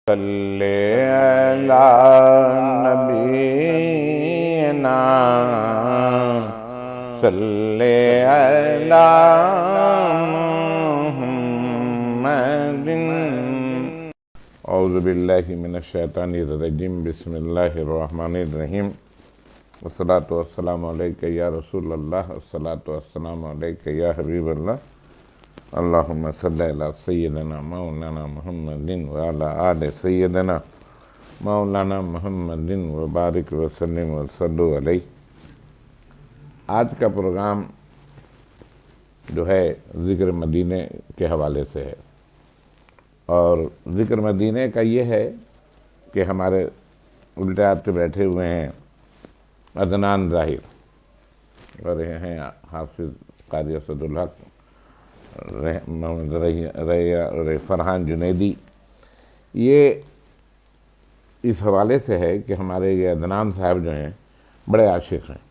صلی علی نبینا صلی علی محمد اعوذ باللہ من الشیطان الرجیم بسم اللہ الرحمن الرحیم والصلاة والسلام علیکہ یا رسول اللہ والصلاة والسلام علیکہ یا حبیب اللہ اللہم صلی علی سیدنا مولانا محمد وعلی آل سیدنا مولانا محمد وبارک وسلم وصلو علیہ۔ آج کا پروگرام جو ہے ذکر مدینے کے حوالے سے ہے، اور ذکر مدینے کا یہ ہے کہ ہمارے الٹے ہاتھ پہ بیٹھے ہوئے ہیں عدنان ظاہر، اور یہ ہیں حافظ قاری اسد الحق، محمد فرحان جنیدی۔ یہ اس حوالے سے ہے کہ ہمارے یہ عدنان صاحب جو ہیں بڑے عاشق ہیں،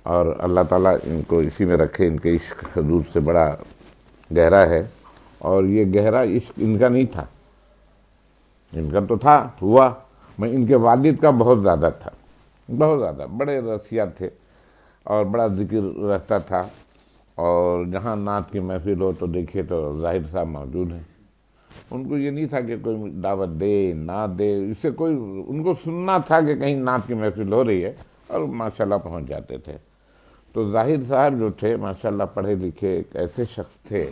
اور اللہ تعالیٰ ان کو اسی میں رکھے۔ ان کے عشق حضور سے بڑا گہرا ہے، اور یہ گہرا عشق ان کا نہیں تھا، ان کا تو تھا، ہوا، میں ان کے والد کا بہت زیادہ تھا، بہت زیادہ، بڑے رسیہ تھے اور بڑا ذکر رہتا تھا، اور جہاں نعت کی محفل ہو تو دیکھیے تو ظاہر صاحب موجود ہیں۔ ان کو یہ نہیں تھا کہ کوئی دعوت دے نہ دے، اس سے کوئی، ان کو سننا تھا کہ کہیں نعت کی محفل ہو رہی ہے، اور ماشاءاللہ پہنچ جاتے تھے۔ تو ظاہر صاحب جو تھے ماشاءاللہ پڑھے لکھے ایک ایسے شخص تھے،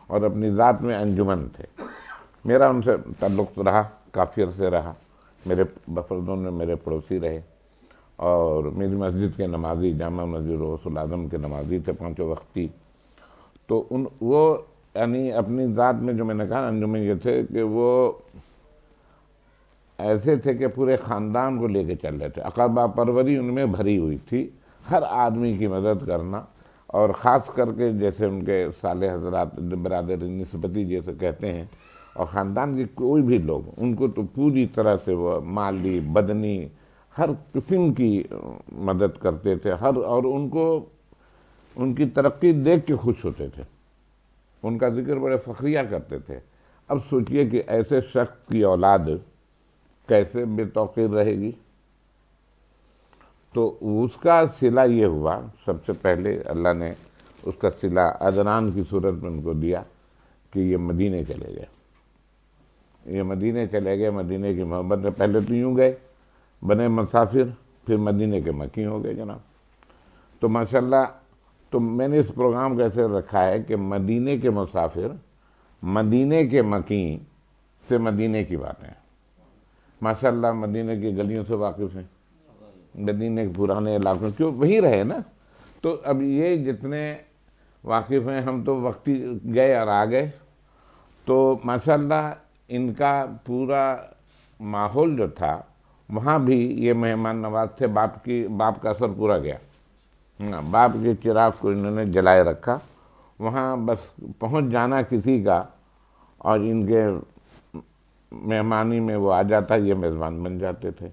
اور اپنی ذات میں انجمن تھے۔ میرا ان سے تعلق رہا، کافی عرصے رہا، میرے بفردون میں میرے پڑوسی رہے، اور میری مسجد کے نمازی، جامع مسجد غوث العظم کے نمازی تھے، پانچوں وقتی۔ تو وہ یعنی اپنی ذات میں جو میں نے کہا انجمن یہ تھے کہ وہ ایسے تھے کہ پورے خاندان کو لے کے چل رہے تھے، عقبہ پروری ان میں بھری ہوئی تھی، ہر آدمی کی مدد کرنا، اور خاص کر کے جیسے ان کے صالح حضرات، برادر نسبتی جیسے کہتے ہیں، اور خاندان کے کوئی بھی لوگ ان کو تو پوری طرح سے وہ مالی بدنی ہر قسم کی مدد کرتے تھے، اور ان کو ان کی ترقی دیکھ کے خوش ہوتے تھے، ان کا ذکر بڑے فخریہ کرتے تھے۔ اب سوچئے کہ ایسے شخص کی اولاد کیسے بے توقیر رہے گی؟ تو اس کا صلہ یہ ہوا، سب سے پہلے اللہ نے اس کا صلہ عدنان کی صورت میں ان کو دیا کہ یہ مدینے چلے گئے، یہ مدینے چلے گئے، مدینے کی محبت میں پہلے تو یوں گئے، بنے مسافر، پھر مدینے کے مکی ہو گئے جناب۔ تو ماشاءاللہ، تو میں نے اس پروگرام کو ایسے رکھا ہے کہ مدینے کے مسافر، مدینے کے مکی سے مدینے کی باتیں۔ ماشاءاللہ مدینے کی گلیوں سے واقف ہیں، مدینے کے پرانے علاقوں، کیوں وہی رہے نا۔ تو اب یہ جتنے واقف ہیں، ہم تو وقتی گئے اور آ گئے، تو ماشاءاللہ ان کا پورا ماحول جو تھا، وہاں بھی یہ مہمان نواز تھے، باپ کا اثر پورا گیا، باپ کے چراغ کو انہوں نے جلائے رکھا، وہاں بس پہنچ جانا کسی کا، اور ان کے مہمانی میں وہ آ جاتا، یہ میزبان بن جاتے تھے،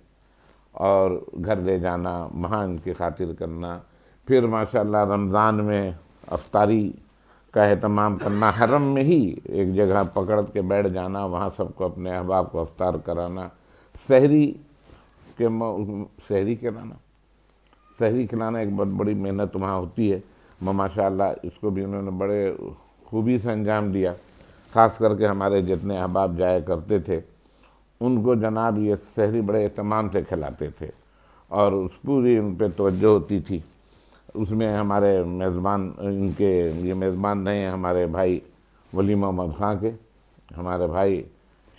اور گھر لے جانا، وہاں ان کی خاطر کرنا، پھر ماشاءاللہ رمضان میں افطاری کا اہتمام کرنا، حرم میں ہی ایک جگہ پکڑ کے بیٹھ جانا، وہاں سب کو اپنے احباب کو افطار کرانا، سحری کھلانا ایک بہت بڑی محنت وہاں ہوتی ہے، ماشاءاللہ اس کو بھی انہوں نے بڑے خوبی سے انجام دیا۔ خاص کر کے ہمارے جتنے احباب جایا کرتے تھے ان کو جناب یہ سحری بڑے اہتمام سے کھلاتے تھے، اور اس پوری ان پہ توجہ ہوتی تھی۔ اس میں ہمارے میزبان، ان کے یہ میزبان رہے ہیں ہمارے بھائی ولی محمد خان کے، ہمارے بھائی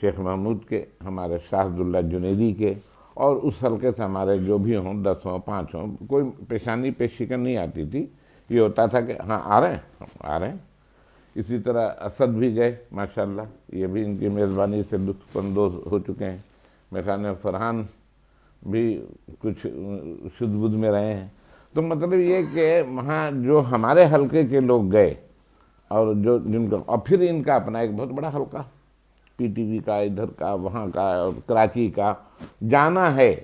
شیخ محمود کے، ہمارے شاہ عبداللہ جنیدی کے، اور اس حلقے سے ہمارے جو بھی ہوں، 10 ہوں 5 ہوں، کوئی پیشانی پہ شکن نہیں آتی تھی، یہ ہوتا تھا کہ ہاں آ رہے ہیں۔ اسی طرح اسد بھی گئے ماشاءاللہ، یہ بھی ان کی میزبانی سے لطف اندوز ہو چکے ہیں۔ میرے خیال میں فرحان بھی کچھ شد بدھ میں رہے ہیں۔ تو مطلب یہ کہ وہاں جو ہمارے حلقے کے لوگ گئے، اور جن کا، اور پھر ان کا اپنا ایک بہت بڑا حلقہ، پی ٹی وی کا، ادھر کا، وہاں کا، اور کراچی کا جانا ہے،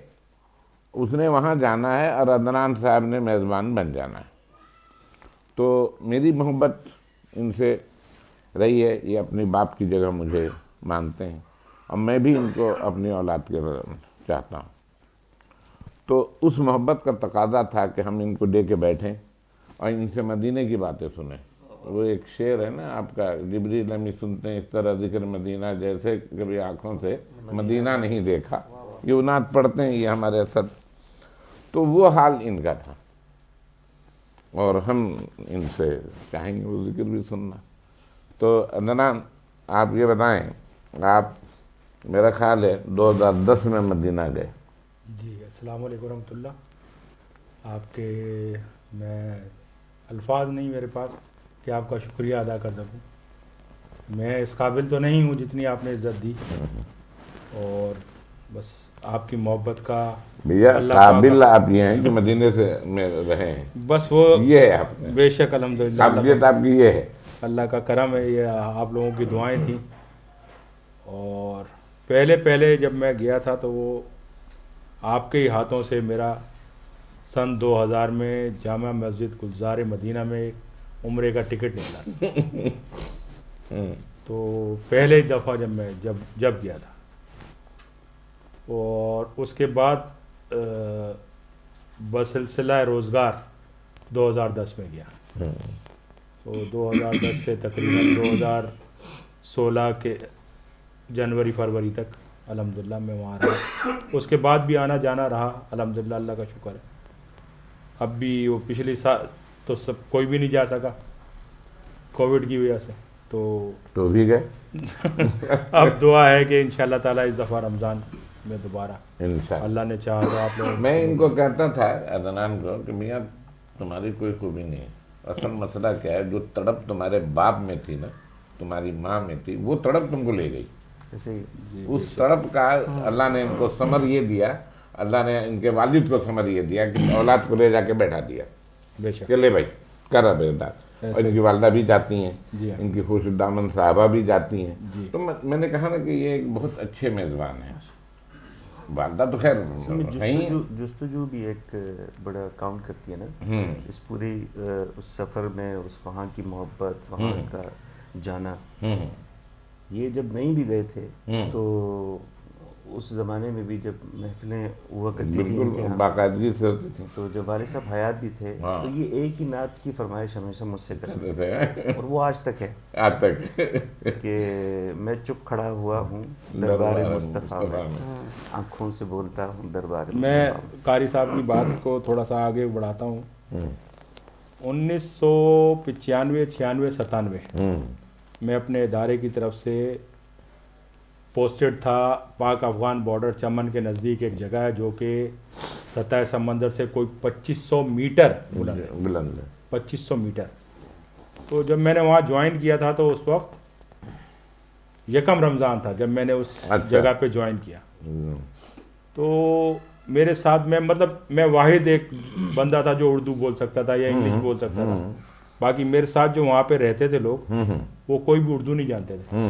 اس نے وہاں جانا ہے، اور عدنان صاحب نے میزبان بن جانا ہے۔ تو میری محبت ان سے رہی ہے، یہ اپنی باپ کی جگہ مجھے مانتے ہیں، اور میں بھی ان کو اپنی اولاد کے چاہتا ہوں. تو اس محبت کا تقاضا تھا کہ ہم ان کو لے کے بیٹھیں اور ان سے مدینے کی باتیں سنیں. وہ ایک شعر ہے نا آپ کا، جبریل امی سنتے ہیں اس طرح ذکر مدینہ جیسے کبھی آنکھوں سے مدینہ نہیں دیکھا. یہ نعت پڑھتے ہیں یہ ہمارے اسد. تو وہ حال ان کا تھا اور ہم ان سے چاہیں گے وہ ذکر بھی سننا. تو عدنان آپ یہ بتائیں، آپ میرا خیال ہے 2010 میں مدینہ گئے. جی السلام علیکم ورحمۃ اللہ. آپ کے میں الفاظ نہیں میرے پاس کہ آپ کا شکریہ ادا کر سکوں. میں اس قابل تو نہیں ہوں جتنی آپ نے عزت دی، اور بس آپ کی محبت کا بھیا قابل آپ یہ ہیں کہ مدینے سے میں رہے ہیں، بس وہ یہ ہے آپ نے بے شک الحمدللہ قابلیت آپ کی یہ ہے. اللہ کا کرم ہے، یہ آپ لوگوں کی دعائیں تھیں. اور پہلے جب میں گیا تھا تو وہ آپ کے ہی ہاتھوں سے میرا سن 2000 میں جامع مسجد گلزار مدینہ میں عمرے کا ٹکٹ نکلا. تو پہلے دفعہ جب گیا تھا، اور اس کے بعد بسلسلہ روزگار 2010 میں گیا. تو 2010 سے تقریباً 2016 کے جنوری فروری تک الحمدللہ میں وہاں رہا. اس کے بعد بھی آنا جانا رہا الحمدللہ، اللہ کا شکر ہے. اب بھی وہ پچھلی سال تو کوئی بھی نہیں جا سکا کووڈ کی وجہ سے، تو بھی گئے. اب دعا ہے کہ انشاءاللہ تعالیٰ اس دفعہ رمضان میں دوبارہ انشاءاللہ اللہ نے چاہا تو آپ لوگ. میں ان کو کہتا تھا عدنان کو کہ میاں تمہاری کوئی خوبی نہیں ہے، اصل مسئلہ کیا ہے، جو تڑپ تمہارے باپ میں تھی نا، تمہاری ماں میں تھی، وہ تڑپ تم کو لے گئی. اس تڑپ کا اللہ نے ان کو ثمر یہ دیا، اللہ نے ان کے والد کو ثمر یہ دیا کہ اولاد کو لے جا کے بیٹھا دیا بے شک کہ لے بھائی کر بیٹا. اور ان کی والدہ بھی جاتی ہیں، جی ان کی خوش الدامن صاحبہ بھی جاتی ہیں. جی. تو میں نے کہا نا کہ یہ ایک بہت اچھے میزبان ہیں. والدہ تو خیر جستجو بھی ایک بڑا کاؤنٹ کرتی ہے نا اس پوری اس سفر میں، اس وہاں کی محبت، وہاں کا جانا. یہ جب نہیں بھی گئے تھے تو اس زمانے میں بھی جب محفلیں ہوا کرتی تھیں بالکل باقاعدگی سے ہوتی تھی، تو جب والد صاحب حیات بھی تھے تو یہ ایک ہی نعت کی فرمائش ہمیشہ مجھ سے کرتے تھے، اور وہ آج تک ہے، آج تک کہ میں چپ کھڑا ہوا ہوں دربار مصطفیٰ میں، آنکھوں سے بولتا ہوں دربار. میں قاری صاحب کی بات کو تھوڑا سا آگے بڑھاتا ہوں. 1995 96 97 میں اپنے ادارے کی طرف سے پوسٹڈ تھا پاک افغان بارڈر چمن کے نزدیک ایک جگہ ہے جو کہ سطح سمندر سے کوئی 2500 میٹر بلند ہے. 2500 میٹر. تو جب میں نے وہاں جوائن کیا تھا تو اس وقت یکم رمضان تھا جب میں نے اس جگہ پہ جوائن کیا. تو میرے ساتھ میں واحد ایک بندہ تھا جو اردو بول سکتا تھا یا انگلش بول سکتا تھا. باقی میرے ساتھ جو وہاں پہ رہتے تھے لوگ وہ کوئی بھی اردو نہیں جانتے تھے،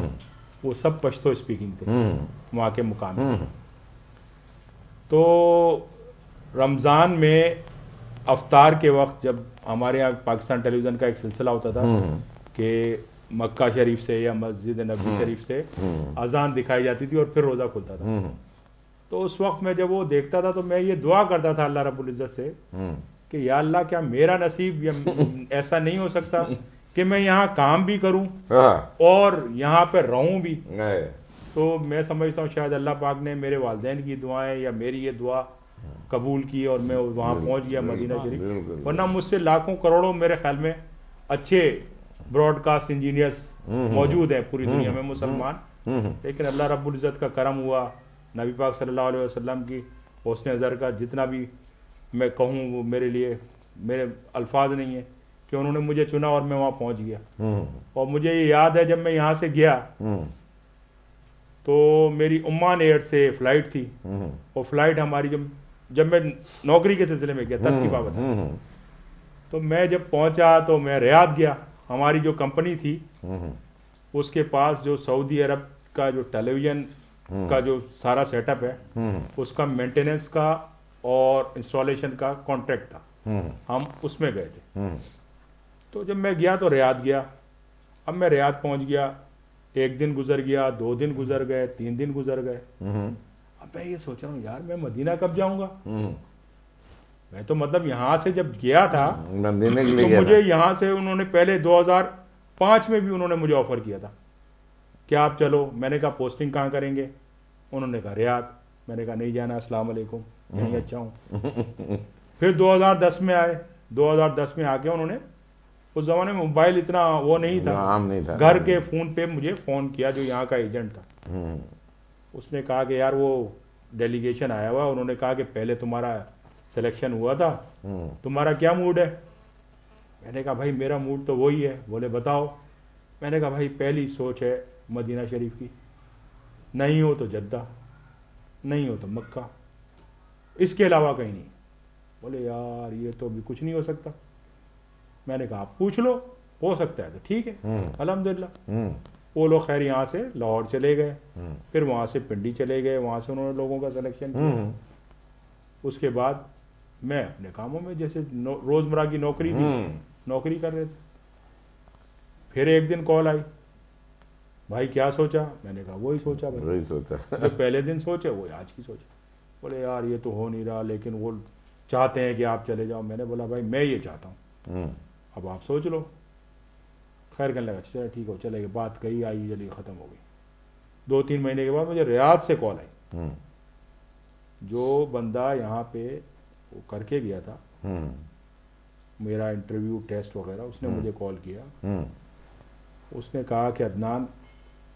وہ سب پشتو اسپیکنگ تھے وہاں کے مقام میں. تو رمضان میں افطار کے وقت جب ہمارے یہاں پاکستان ٹیلی ویژن کا ایک سلسلہ ہوتا تھا کہ مکہ شریف سے یا مسجد نبوی شریف سے اذان دکھائی جاتی تھی اور پھر روزہ کھلتا تھا. تو اس وقت میں جب وہ دیکھتا تھا تو میں یہ دعا کرتا تھا اللہ رب العزت سے کہ یا اللہ کیا میرا نصیب ایسا نہیں ہو سکتا کہ میں یہاں کام بھی کروں اور یہاں پہ رہوں بھی. تو میں سمجھتا ہوں شاید اللہ پاک نے میرے والدین کی دعائیں یا میری یہ دعا قبول کی اور میں وہاں پہنچ گیا مدینہ شریف. ورنہ مجھ سے لاکھوں کروڑوں میرے خیال میں اچھے براڈ کاسٹ انجینئرز موجود ہیں پوری دنیا میں مسلمان، لیکن اللہ رب العزت کا کرم ہوا، نبی پاک صلی اللہ علیہ وسلم کی حسن نظر کا جتنا بھی میں کہوں وہ میرے لیے میرے الفاظ نہیں ہیں کہ انہوں نے مجھے چنا اور میں وہاں پہنچ گیا. اور مجھے یہ یاد ہے جب میں یہاں سے گیا تو میری عمان ایئر سے فلائٹ تھی، اور فلائٹ ہماری جب میں نوکری کے سلسلے میں گیا تب کی بات ہے. تو میں جب پہنچا تو میں ریاض گیا. ہماری جو کمپنی تھی اس کے پاس جو سعودی عرب کا جو ٹیلی ویژن کا جو سارا سیٹ اپ ہے اس کا مینٹیننس کا اور انسٹالیشن کا کانٹریکٹ تھا، ہم اس میں گئے تھے. تو جب میں گیا تو ریاض گیا. اب میں ریاض پہنچ گیا 1 دن گزر گیا, 2 دن گزر گئے, 3 دن گزر گئے. اب میں یہ سوچ رہا ہوں یار میں مدینہ کب جاؤں گا. میں تو مطلب یہاں سے جب گیا تھا تو مجھے یہاں سے انہوں نے پہلے 2005 میں بھی انہوں نے مجھے آفر کیا تھا کہ آپ چلو. میں نے کہا پوسٹنگ کہاں کریں گے؟ انہوں نے کہا ریاض. میں نے کہا نہیں جانا, السلام علیکم, یہیں اچھا ہوں. پھر 2010 میں آئے. 2010 میں آ کے انہوں نے, اس زمانے میں موبائل اتنا وہ نہیں تھا, گھر کے فون پہ مجھے فون کیا جو یہاں کا ایجنٹ تھا. اس نے کہا کہ یار وہ ڈیلیگیشن آیا ہوا, انہوں نے کہا کہ پہلے تمہارا سلیکشن ہوا تھا, تمہارا کیا موڈ ہے؟ میں نے کہا بھائی میرا موڈ تو وہی ہے. بولے بتاؤ. میں نے کہا بھائی پہلی سوچ ہے مدینہ شریف کی, نہیں ہو تو جدہ, نہیں ہو تو مکہ, اس کے علاوہ کہیں نہیں. بولے یار یہ تو ابھی کچھ نہیں ہو سکتا. میں نے کہا آپ پوچھ لو, ہو سکتا ہے تو ٹھیک ہے الحمدللہ. وہ لوگ خیر یہاں سے لاہور چلے گئے, پھر وہاں سے پنڈی چلے گئے, وہاں سے انہوں نے لوگوں کا سلیکشن کیا. اس کے بعد میں اپنے کاموں میں جیسے روزمرہ کی نوکری تھی, نوکری کر رہے تھے. پھر ایک دن کال آئی, بھائی کیا سوچا؟ میں نے کہا وہی سوچا بھائی, جو پہلے دن سوچے وہ آج کی سوچا. بولے یار یہ تو ہو نہیں رہا, لیکن وہ چاہتے ہیں کہ آپ چلے جاؤ. میں نے بولا بھائی میں یہ چاہتا ہوں, اب آپ سوچ لو. خیر کرنے لگا چلے ٹھیک ہو, چلے گئے. بات کہی آئی چلی ختم ہو گئی. 2-3 مہینے کے بعد مجھے ریاض سے کال آئی. جو بندہ یہاں پہ وہ کر کے گیا تھا میرا انٹرویو ٹیسٹ وغیرہ, اس نے مجھے کال کیا. اس نے کہا کہ عدنان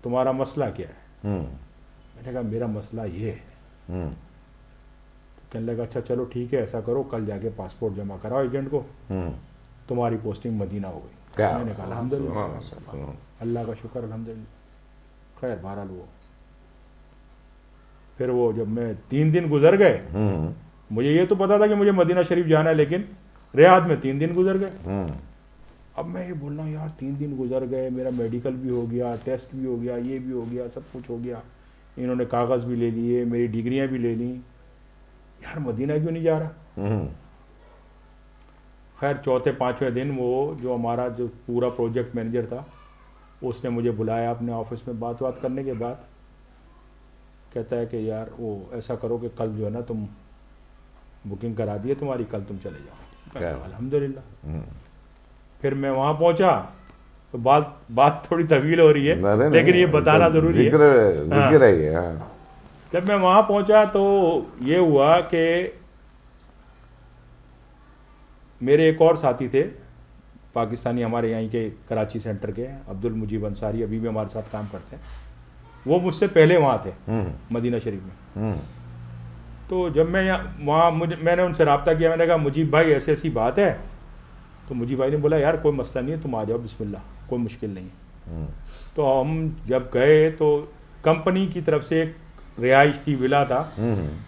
تمہارا مسئلہ کیا ہے؟ میں نے کہا میرا مسئلہ یہ ہے. کہنے لگا اچھا چلو ٹھیک ہے, ایسا کرو کل جا کے پاسپورٹ جمع کراؤ ایجنٹ کو, تمہاری پوسٹنگ مدینہ ہو گئی. میں نے کہا الحمدللہ, اللہ کا شکر الحمدللہ. خیر بہرحال وہ پھر وہ جب میں 3 دن گزر گئے, مجھے یہ تو پتا تھا کہ مجھے مدینہ شریف جانا ہے, لیکن ریاض میں 3 دن گزر گئے. اب میں یہ بول رہا ہوں یار 3 دن گزر گئے, میرا میڈیکل بھی ہو گیا, ٹیسٹ بھی ہو گیا, یہ بھی ہو گیا, سب کچھ ہو گیا, انہوں نے کاغذ بھی لے لیے, میری ڈگریاں بھی لے لیں, یار مدینہ کیوں نہیں جا رہا. خیر 4-5ویں دن وہ جو ہمارا جو پورا پروجیکٹ مینیجر تھا اس نے مجھے بلایا اپنے آفس میں. بات کرنے کے بعد کہتا ہے کہ یار وہ ایسا کرو کہ کل جو ہے نا تم بکنگ کرا دیے تمہاری, کل تم چلے جاؤ. الحمدللہ. پھر میں وہاں پہنچا تو بات تھوڑی طویل ہو رہی ہے لیکن یہ بتانا ضروری ہے. جب میں وہاں پہنچا تو یہ ہوا کہ میرے ایک اور ساتھی تھے پاکستانی, ہمارے یہیں کے کراچی سینٹر کے, عبد المجیب انصاری, ابھی بھی ہمارے ساتھ کام کرتے ہیں. وہ مجھ سے پہلے وہاں تھے مدینہ شریف میں. تو جب میں وہاں میں نے ان سے رابطہ کیا, میں نے کہا مجیب بھائی ایسی ایسی بات ہے. تو مجیب بھائی نے بولا یار کوئی مسئلہ نہیں ہے, تم آ جاؤ بسم اللہ, کوئی مشکل نہیں ہے. تو ہم جب گئے تو کمپنی کی طرف سے ایک رہائش تھی, ولا تھا,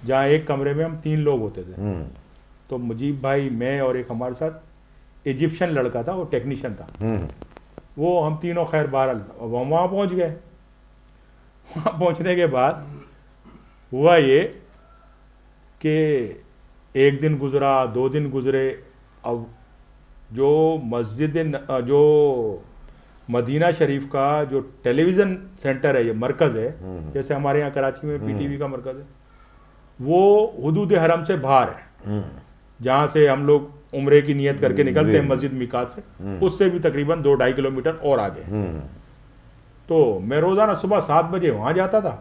جہاں ایک کمرے میں ہم 3 لوگ ہوتے تھے. تو مجیب بھائی, میں اور ایک ہمارے ساتھ ایجپشن لڑکا تھا, وہ ٹیکنیشین تھا. وہ ہم تینوں خیر بہرحال وہاں پہنچ گئے. وہاں پہنچنے کے بعد ہوا یہ کہ 1 دن گزرا, 2 دن گزرے. اب جو جو مدینہ شریف کا جو ٹیلی ویژن سینٹر ہے, یہ مرکز ہے, جیسے ہمارے یہاں کراچی میں PTV کا مرکز ہے, وہ حدود حرم سے باہر ہے, جہاں سے ہم لوگ عمرے کی نیت کر کے نکلتے ہیں مسجد میقات سے, اس سے بھی تقریباً 2-2.5 کلومیٹر اور آگے. تو میں روزانہ صبح 7 بجے وہاں جاتا تھا,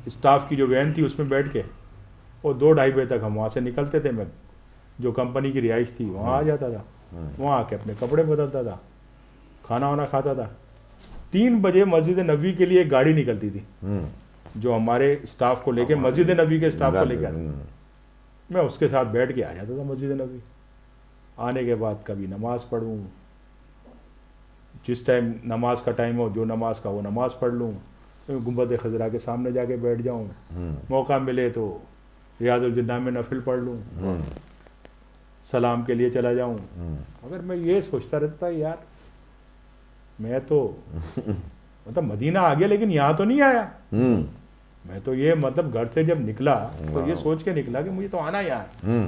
اسٹاف کی جو وین تھی اس میں بیٹھ کے, اور 2-2.5 بجے تک ہم وہاں سے نکلتے تھے. میں جو کمپنی کی رہائش تھی وہاں آ جاتا تھا, وہاں آ کے اپنے کپڑے بدلتا تھا, کھانا وانا کھاتا تھا. 3 بجے مسجد نبوی کے لیے ایک گاڑی نکلتی تھی جو ہمارے اسٹاف کو لے کے, مسجد نبوی کے اسٹاف کو لے کے آتی. میں اس کے ساتھ بیٹھ کے آ جاتا تھا مسجد نبوی. آنے کے بعد کبھی نماز پڑھوں, جس ٹائم نماز کا ٹائم ہو, جو نماز کا وہ نماز پڑھ لوں, گنبد خضرا کے سامنے جا کے بیٹھ جاؤں, موقع ملے تو ریاض الجنہ میں نفل پڑھ لوں, سلام کے لیے چلا جاؤں. اگر میں یہ سوچتا رہتا یار میں تو مطلب مدینہ آ گیا لیکن یہاں تو نہیں آیا. میں تو یہ مطلب گھر سے جب نکلا تو یہ سوچ کے نکلا کہ مجھے تو آنا یہاں.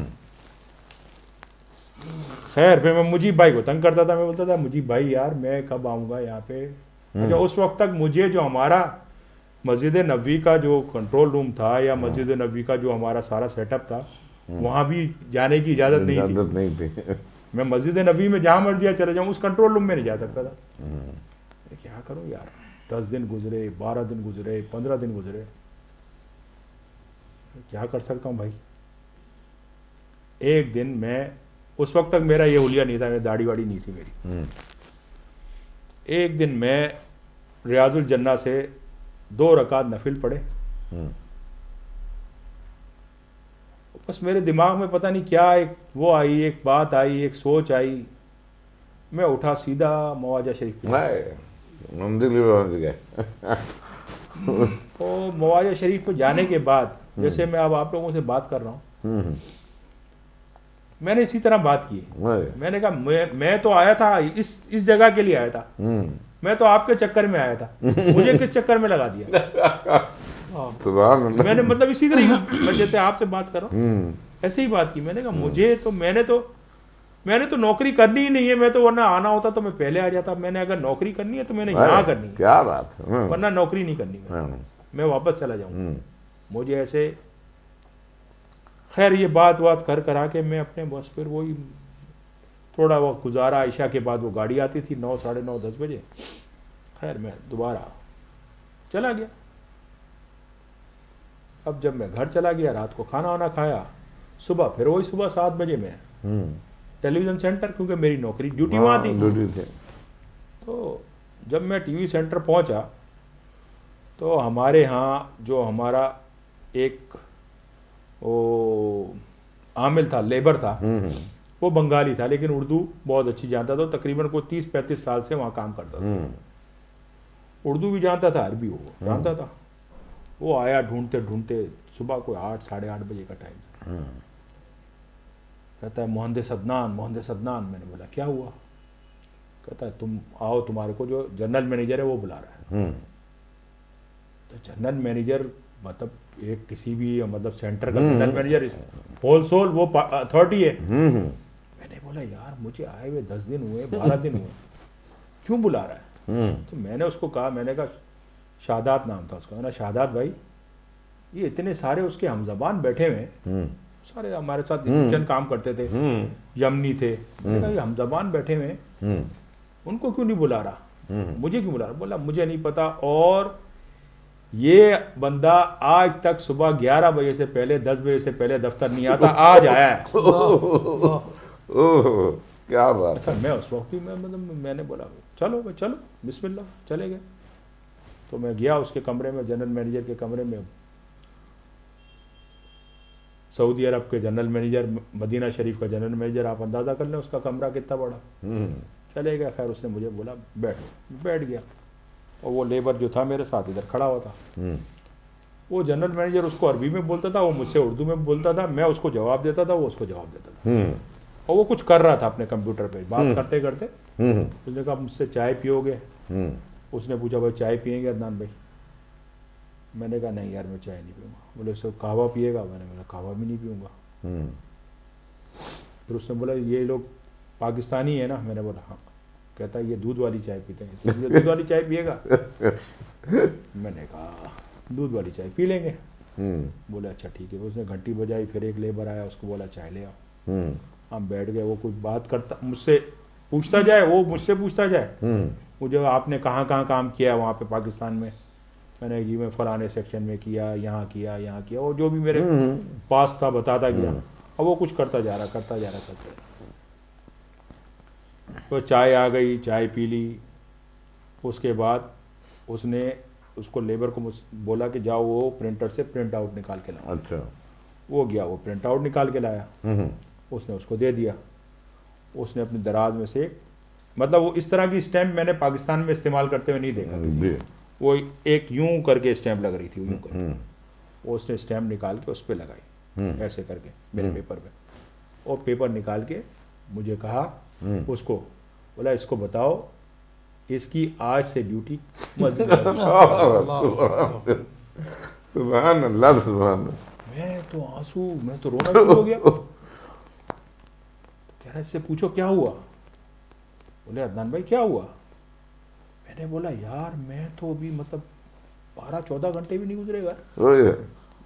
خیر پھر میں مجیب بھائی کو تنگ کرتا تھا, میں بولتا تھا مجیب بھائی یار میں کب آؤں گا یہاں پہ, اچھا اس وقت تک مجھے جو ہمارا مسجد نبوی کا جو کنٹرول روم تھا یا مسجد نبوی کا جو ہمارا سارا سیٹ اپ تھا وہاں بھی جانے کی اجازت نہیں تھی. میں مسجد نبوی میں جہاں مرضی چلے جاؤں اس کنٹرول روم میں نہیں جا سکتا تھا. کیا کروں یار, 10 دن گزرے, 12 دن گزرے, 15 دن گزرے, کیا کر سکتا ہوں بھائی. ایک دن میں, اس وقت تک میرا یہ حلیہ نہیں تھا, داڑھی واڑی نہیں تھی میری. ایک دن میں ریاض الجنہ سے 2 رکعت نفل پڑھے. بس میرے دماغ میں پتہ نہیں کیا ایک وہ آئی, ایک بات آئی, ایک سوچ آئی, میں اٹھا سیدھا مواجہ شریف پہ. تو مواجہ شریف پہ جانے کے بعد جیسے میں اب آپ لوگوں سے بات کر رہا ہوں, میں نے اسی طرح بات کی. میں نے کہا میں تو آیا تھا اس جگہ کے لیے آیا تھا, میں تو آپ کے چکر میں آیا تھا, مجھے کس چکر میں لگا دیا. میں نے مطلب اسی طرح میں جیسے آپ سے بات کر رہا ہوں ایسے ہی بات کی. میں نے کہا مجھے تو میں نے تو نوکری کرنی ہی نہیں ہے, میں تو ورنہ آنا ہوتا تو میں پہلے آ جاتا. میں نے اگر نوکری کرنی ہے تو میں نے یہاں کرنی ہے, کیا بات ہے, ورنہ نوکری نہیں کرنی, میں واپس چلا جاؤں. مجھے ایسے خیر یہ بات کر کرا کے میں اپنے بس پھر وہی تھوڑا وقت گزارا. عشاء کے بعد وہ گاڑی آتی تھی 9, 9:30, 10 بجے. خیر میں دوبارہ چلا گیا. اب جب میں گھر چلا گیا, رات کو کھانا وانا کھایا, صبح پھر وہی صبح 7 بجے میں ٹیلی ویژن سینٹر, کیونکہ میری نوکری ڈیوٹی وہاں تھی. تو جب میں ٹی وی سینٹر پہنچا تو ہمارے ہاں جو ہمارا ایک وہ عامل تھا, لیبر تھا, وہ بنگالی تھا لیکن اردو بہت اچھی جانتا تھا. تقریباً کوئی 30-35 سال سے وہاں کام کرتا تھا. اردو بھی جانتا تھا, عربی وہ جانتا تھا. وہ آیا ڈھونڈتے ڈھونڈتے, صبح کوئی 8, 8:30 بجے کا ٹائم تھا. کہتا ہے مہندس عدنان. میں نے بولا کیا ہوا؟ کہتا ہے تم آؤ, تمہارے کو جو جنرل مینیجر ہے وہ بلا رہا ہے. تو جنرل مینیجر مطلب ایک کسی بھی مطلب سینٹر کا جنرل مینیجر ہول سول وہ اتھارٹی ہے. میں نے بولا یار مجھے آئے ہوئے 10 دن ہوئے, 12 دن ہوئے, کیوں بلا رہا ہے؟ تو میں نے اس کو کہا, میں نے کہا شہادات نام تھا اس کا, شہادات بھائی یہ اتنے سارے اس کے ہمزبان بیٹھے ہوئے, سارے ہمارے ساتھ کام کرتے تھے, یمنی تھے, میں نے کہا یہ ہمزبان بیٹھے ہوئے ان کو کیوں نہیں بلا رہا, مجھے کیوں بلا رہا؟ بولا مجھے نہیں پتا, اور یہ بندہ آج تک صبح 11 بجے سے پہلے 10 بجے سے پہلے دفتر نہیں آتا, آج آیا ہے. کیا بات. اچھا میں اس وقت ہی میں نے بولا چلو بسم اللہ, چلے گئے. تو میں گیا اس کے کمرے میں, جنرل مینیجر کے کمرے میں. سعودی عرب کے جنرل مینیجر, مدینہ شریف کا جنرل مینیجر, آپ اندازہ کر لیں اس کا کمرہ کتنا بڑا. چلے گیا. خیر اس نے مجھے بولا بیٹھ گیا. اور وہ لیبر جو تھا میرے ساتھ ادھر کھڑا ہوا تھا. وہ جنرل مینیجر اس کو عربی میں بولتا تھا, وہ مجھ سے اردو میں بولتا تھا, میں اس کو جواب دیتا تھا, وہ اس کو جواب دیتا تھا. اور وہ کچھ کر رہا تھا اپنے کمپیوٹر پہ, بات کرتے کرتے اس نے کہا مجھ سے چائے پیو گے؟ اس نے پوچھا بھائی چائے پئیں گے عدنان بھائی؟ میں نے کہا نہیں یار میں چائے نہیں پیوں گا. بولے اس کو قہوہ پیے گا؟ میں نے بولا قہوہ بھی نہیں پیوں گا. پھر اس نے بولا یہ لوگ پاکستانی ہیں نا؟ میں نے بولا ہاں. کہتا ہے یہ دودھ والی چائے پیتے ہیں, دودھ والی چائے پیے گا؟ میں نے کہا دودھ والی چائے پی لیں گے. بولے اچھا ٹھیک ہے. اس نے گھنٹی بجائی, پھر ایک لیبر آیا, اس کو بولا چائے لے آؤ. ہم بیٹھ گئے. وہ کچھ بات کرتا, مجھ سے پوچھتا جائے, وہ مجھ سے پوچھتا جائے مجھے آپ نے کہاں کام کیا وہاں پہ پاکستان میں. میں نے جی میں فلانے سیکشن میں کیا, یہاں کیا, اور جو بھی میرے پاس تھا بتاتا گیا. اور وہ کچھ کرتا جا رہا. تو چائے آ گئی, چائے پی لی. اس کے بعد اس نے اس کو لیبر کو بولا کہ جاؤ وہ پرنٹر سے پرنٹ آؤٹ نکال کے لاؤ. اچھا. وہ گیا, وہ پرنٹ آؤٹ نکال کے لایا. اس نے اس کو دے دیا. اس نے اپنے دراز میں سے, مطلب وہ اس طرح کی اسٹیمپ میں نے پاکستان میں استعمال کرتے ہوئے نہیں دیکھا کسی. وہ ایک یوں کر کے اسٹیمپ لگ رہی تھی, یوں کر کے. وہ اس نے اسٹیمپ نکال کے اس پہ لگائی ایسے کر کے میرے پیپر پہ. اور پیپر نکال کے مجھے کہا, اس کو بولا اس کو بتاؤ اس کی آج سے ڈیوٹی مسجد. سبحان اللہ سبحان اللہ. میں تو آنسو, میں تو رونا شروع ہو گیا. کہہ رہا اس سے پوچھو کیا ہوا. بولے عدنان بھائی کیا ہوا. میں میں نے بولا یار میں تو ابھی مطلب 12-14 گھنٹے بھی نہیں گزرے گا,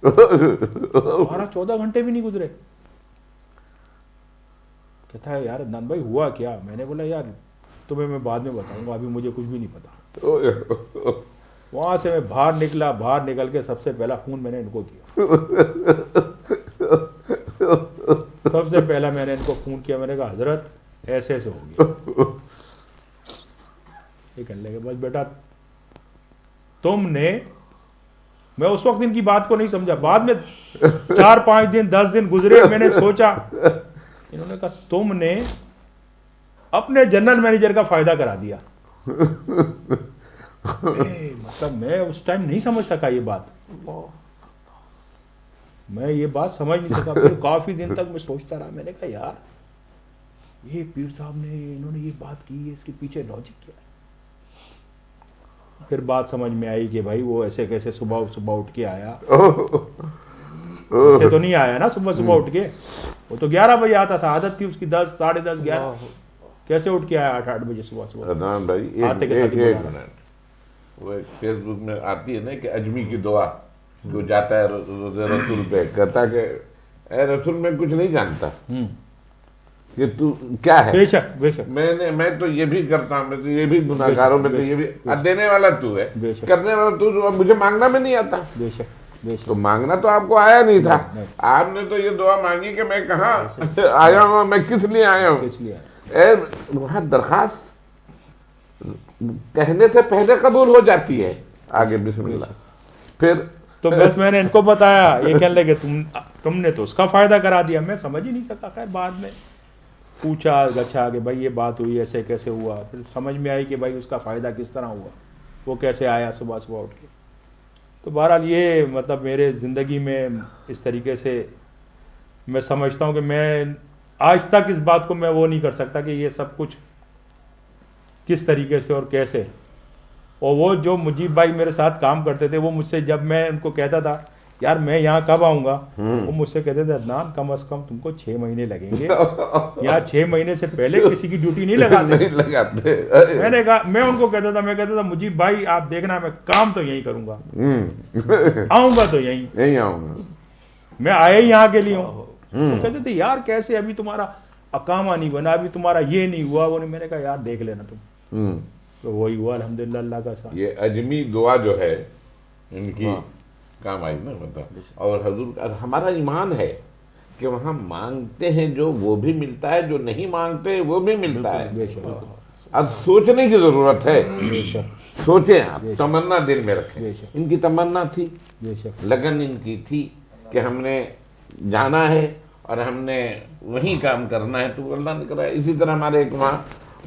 12-14 گھنٹے بھی نہیں گزرے. کہتا ہے یار عدنان بھائی ہوا کیا؟ میں نے بولا یار تمہیں میں بعد میں بتاؤں گا, ابھی مجھے کچھ بھی نہیں پتا. وہاں سے میں باہر نکلا, باہر نکل کے سب سے پہلا فون میں نے ان کو کیا. سب سے پہلا میں نے ان کو فون کیا, میں نے کہا حضرت ایسے ایسے ہو گیا. یہ کہنے لگے بس بیٹا تم نے, میں اس وقت ان کی بات کو نہیں سمجھا, بعد میں 4-5 دن 10 دن گزرے میں نے سوچا, انہوں نے کہا تم نے اپنے جنرل مینیجر کا فائدہ کرا دیا. مطلب میں اس ٹائم نہیں سمجھ سکا یہ بات, میں یہ بات سمجھ نہیں سکا. پھر کافی دن تک میں سوچتا رہا, میں نے کہا یار یہ پیر صاحب نے, انہوں نے یہ بات کی ہے, اس کے پیچھے لاجک کیا ہے. پھر بات سمجھ میں آئی کہ بھائی وہ ایسے کیسے صبح اٹھ کے آیا, ایسے تو نہیں آیا نا صبح اٹھ کے, وہ تو 11 بجے آتا تھا, عادت تھی اس کی 10, 10:30, 11. کیسے اٹھ کے آیا 8 بجے صبح؟ عدنان بھائی ایک منٹ, وہ فیس بک میں آتی ہے نا کہ اجمی کی دعا, جو جاتا ہے رسول پہ کہتا کہ اے رسول میں کچھ نہیں جانتا کہ تو کیا ہے. بے شک بے شک, میں تو یہ بھی کرتا ہوں, میں تو یہ بھی گناہ کاروں میں تو یہ بھی, دینے والا تو ہے, کرنے والا تو, مجھے مانگنا بھی نہیں آتا. بے شک تو مانگنا تو آپ کو آیا نہیں تھا, آپ نے تو یہ دعا مانگی کہ میں کہاں آیا ہوں, میں کس لیے آیا ہوں. وہاں درخواست کہنے سے پہلے قبول ہو جاتی ہے, آگے بسم اللہ. پھر تو بس میں نے ان کو بتایا, یہ کہنے لگے تم نے تو اس کا فائدہ کرا دیا. میں سمجھ ہی نہیں سکا. خیر بعد میں پوچھا گچھا کہ بھائی یہ بات ہوئی, ایسے کیسے ہوا. پھر سمجھ میں آئی کہ بھائی اس کا فائدہ کس طرح ہوا, وہ کیسے آیا صبح اٹھ کے. تو بہرحال یہ مطلب میرے زندگی میں اس طریقے سے میں سمجھتا ہوں کہ میں آج تک اس بات کو میں وہ نہیں کر سکتا کہ یہ سب کچھ کس طریقے سے اور کیسے. اور وہ جو مجیب بھائی میرے ساتھ کام کرتے تھے, وہ مجھ سے جب میں ان کو کہتا تھا یار میں یہاں کب آؤں گا, وہ مجھ سے کہتے تھے عدنان کم از کم تم کو 6 مہینے لگیں گے, یہاں 6 مہینے سے پہلے کسی کی ڈیوٹی نہیں لگاتے. میں نے کہا, میں ان کو کہتا تھا مجیب بھائی آپ دیکھنا میں کام تو یہیں کروں گا, آؤں گا تو یہیں آؤں گا, میں آیا ہی یہاں کے لیے ہوں. وہ کہتے تھے یار کیسے, ابھی تمہارا اقامہ نہیں بنا, ابھی تمہارا یہ نہیں ہوا وہ نہیں. میں نے کہا یار دیکھ لینا تم. تو وہی ہوا الحمدللہ, اللہ کا ساتھ. یہ اجمی دعا جو ہے ان کی کام آئی نا مطلب. اور حضور ہمارا ایمان ہے کہ وہاں مانگتے ہیں جو وہ بھی ملتا ہے, جو نہیں مانگتے وہ بھی ملتا ہے. اب سوچنے کی ضرورت ہے, سوچیں آپ, تمنا دل میں رکھیں. ان کی تمنا تھی, لگن ان کی تھی کہ ہم نے جانا ہے اور ہم نے وہیں کام کرنا ہے, تو اللہ نے کرایا. اسی طرح ہمارے ایک وہاں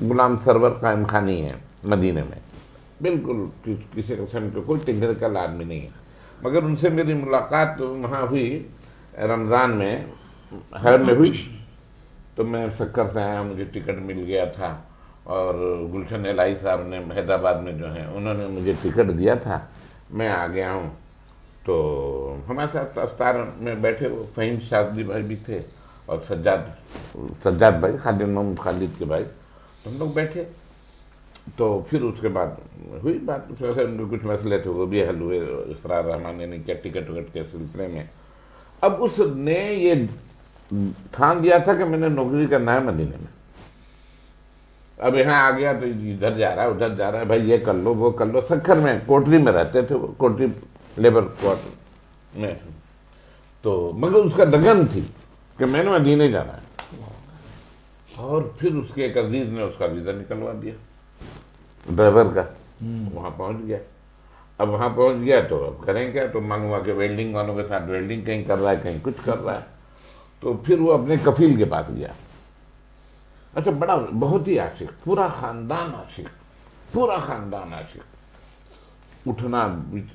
غلام سرور قائم خانی ہے مدینے میں, بالکل کسی قسم کے کوئی ٹیکنیکل آدمی نہیں ہے, مگر ان سے میری ملاقات وہاں ہوئی رمضان میں, حرم میں ہوئی. تو میں سکر سے آیا, مجھے ٹکٹ مل گیا تھا, اور گلشن الہی صاحب نے حیدرآباد میں جو ہیں انہوں نے مجھے ٹکٹ دیا تھا, میں آ گیا ہوں. تو ہمارے ساتھ افطار میں بیٹھے وہ فہیم شاذلی بھائی بھی تھے, اور سجاد بھائی, خالد محمد خالد کے بھائی. ہم لوگ بیٹھے, تو پھر اس کے بعد ہوئی بات. کچھ مسئلے تھے وہ بھی حل ہوئے, اسرار رحمان نے کیا ٹکٹ وکٹ کے سلسلے میں. اب اس نے یہ ٹھان دیا تھا کہ میں نے نوکری کرنا ہے مدینے میں. اب یہاں آ گیا تو ادھر جا رہا ہے ادھر جا رہا ہے, بھائی یہ کر لو وہ کر لو. سکھر میں کوٹری میں رہتے تھے, وہ کوٹری لیبر کوارٹر میں. تو مگر اس کا لگن تھی کہ میں نے مدینے جانا ہے. اور پھر اس کے ایک عزیز نے اس کا ویزا نکلوا دیا ڈرائیور کا, وہاں پہنچ گیا. اب وہاں پہنچ گیا تو اب کریں کیا, تو معلوم ہوا کہ ویلڈنگ والوں کے ساتھ ویلڈنگ کہیں کر رہا ہے, کہیں کچھ کر رہا ہے. تو پھر وہ اپنے کفیل کے پاس گیا. اچھا بڑا بہت ہی عاشق, پورا خاندان عاشق, پورا خاندان عاشق. اٹھنا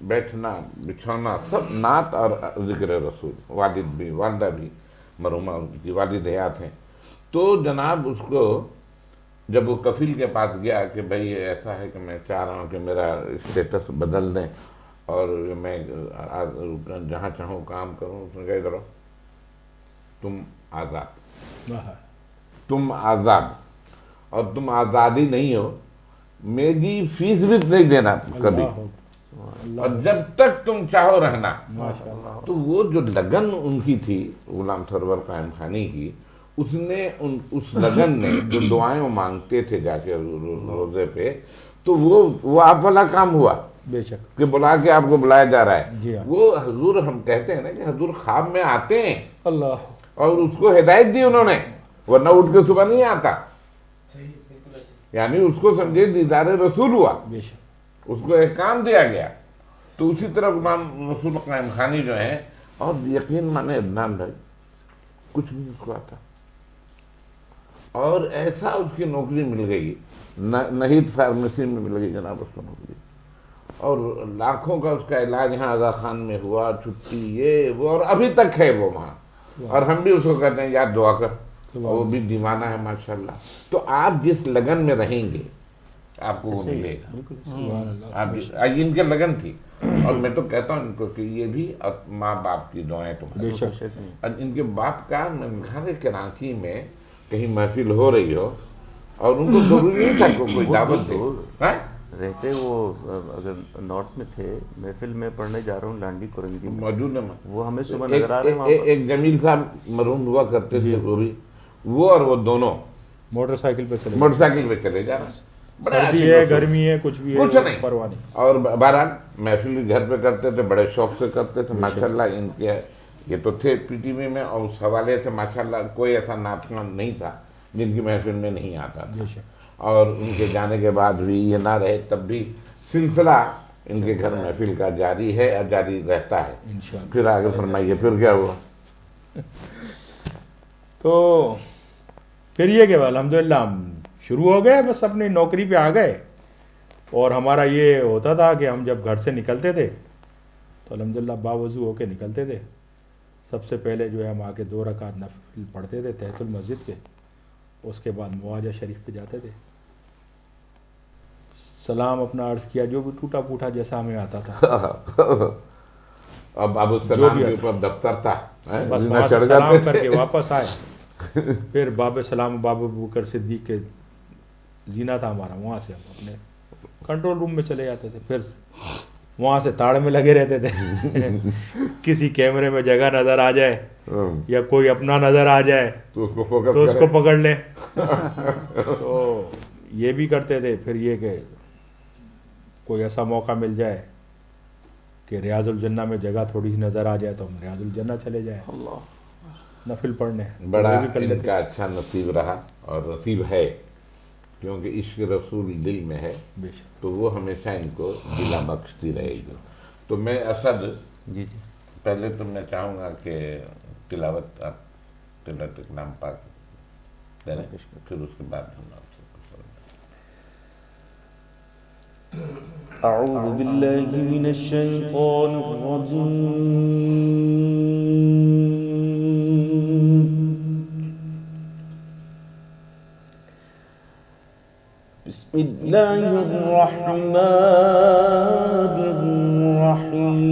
بیٹھنا بچھونا سب نعت اور ذکر رسول. والد بھی, والدہ بھی, مرحومہ کی والد حیات ہیں. تو جناب اس کو جب وہ کفیل کے پاس گیا کہ بھائی ایسا ہے کہ میں چاہ رہا ہوں کہ میرا اسٹیٹس بدل دیں اور میں جہاں چاہوں کام کروں, اس نے کہا ادھر تم آزاد, تم آزاد, اور تم آزادی نہیں ہو, میری فیس بھی نہیں دینا کبھی، اور جب تک تم چاہو رہنا. تو وہ جو لگن ان کی تھی غلام سرور قائم خانی کی، اس نے اس لگن نے جو دعائیں وہ مانگتے تھے جا کے روزے پہ، تو وہ آپ والا کام ہوا بے شک کہ بلا کے آپ کو بلایا جا رہا ہے. جی ہاں. وہ حضور، ہم کہتے ہیں نا کہ حضور خواب میں آتے ہیں، اللہ اور اس کو ہدایت دی انہوں نے، ورنہ اٹھ کے صبح نہیں آتا. یعنی اس کو سمجھے دیدار رسول ہوا، بے شک. اس کو احکام دیا گیا. تو اسی طرح غلام رسول قائم خانی جو ہیں، اور یقین مانے عدنان بھائی کچھ بھی اس کو آتا، اور ایسا اس کی نوکری مل گئی، نہید فارمیسی میں مل گئی جناب اس کو نوکری، اور لاکھوں کا اس کا علاج یہاں آغا خان میں ہوا، چھٹی یہ وہ، اور ابھی تک ہے وہ وہاں. اور ہم بھی اس کو کہتے ہیں یار دعا کر، اور وہ بھی دیوانہ ہے ماشاءاللہ. تو آپ جس لگن میں رہیں گے آپ کو وہ ملے گا. آپ ان کے لگن تھی. اور میں تو کہتا ہوں ان کو کہ یہ بھی ماں باپ کی دعائیں تمہاری. اور ان کے باپ کا گھر کراچی میں کہیں محفل ہو رہی ہو، اور ان کو ضروری نہیں تھا کوئی دعوت دے رہتے، وہ اگر نارتھ میں تھے، محفل میں پڑھنے جا رہا ہوں لانڈی کورنگی میں موجود ہے. وہ ہمیں صبح نظر آ رہے ہیں. ایک جمیل صاحب مرحوم ہوا کرتے تھے، وہ بھی، وہ اور وہ دونوں موٹر سائیکل پہ چلے جا رہے. سردی ہے گرمی ہے کچھ بھی ہے، کچھ نہیں پرواہ نہیں. اور بہرحال محفل گھر پہ کرتے تھے، بڑے شوق سے کرتے تھے ماشاءاللہ. ان کے یہ تو تھے پی ٹی وی میں، اور اس حوالے سے ماشاءاللہ کوئی ایسا ناطقان نہیں تھا جن کی محفل میں نہیں آتا تھا. اور ان کے جانے کے بعد بھی یہ نہ رہے تب بھی سلسلہ ان کے گھر محفل کا جاری ہے اور جاری رہتا ہے. پھر آگے فرمائیے پھر کیا ہوا؟ تو پھر یہ کہ الحمدللہ ہم شروع ہو گئے، بس اپنی نوکری پہ آ گئے. اور ہمارا یہ ہوتا تھا کہ ہم جب گھر سے نکلتے تھے تو الحمدللہ باوضو ہو کے نکلتے تھے. سب سے پہلے جو ہے ہم آ کے 2 رکعت نفل پڑھتے تھے تحت المسجد کے، اس کے بعد مواجہ شریف پہ جاتے تھے، سلام اپنا عرض کیا جو بھی ٹوٹا پوٹا جیسا ہمیں آتا تھا. اور باب السلام کے اوپر دفتر تھا، بس وہاں سے سلام کر کے واپس آئے. پھر باب سلام باب ابوبکر صدیق کے زینہ تھا ہمارا، وہاں سے ہم اپنے کنٹرول روم میں چلے جاتے تھے. پھر وہاں سے تاڑ میں لگے رہتے تھے. کسی کیمرے میں جگہ نظر آ جائے یا کوئی اپنا نظر آ جائے تو اس کو پکڑ لیں. تو یہ بھی کرتے تھے. پھر یہ کہ کوئی ایسا موقع مل جائے کہ ریاض الجنہ میں جگہ تھوڑی سی نظر آ جائے تو ہم ریاض الجنہ چلے جائیں نفل پڑھنے. بڑا ان کا اچھا نصیب رہا، اور نصیب ہے، کیونکہ عشق رسول دل میں ہے تو وہ ہمیشہ ان کو دلا بخشتی رہے گی. تو میں اسد جی پہلے تو میں چاہوں گا کہ تلاوت آپ تلاوت کلام پاک کریں، پھر اس کے بعد ہم آپ سے اعوذ باللہ من الشیطان الرجیم. بسم اللہ الرحمن الرحیم.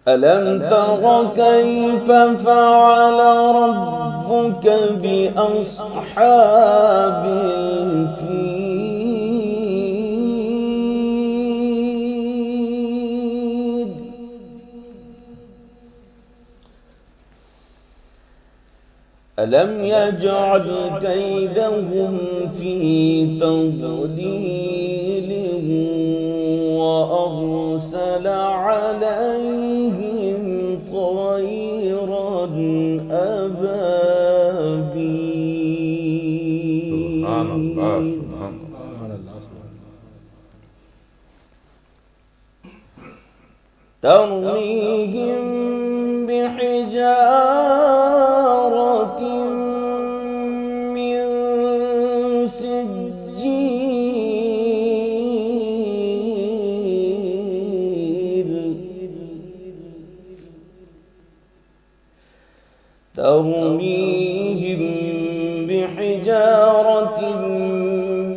ألم تر كيف فعل ربك بأصحاب الفيل؟ ألم يجعل كيدهم في تضليل وأرسل عليهم طيرا أبابيل ترميهم بحجارة من سجيل ترميهم بحجارة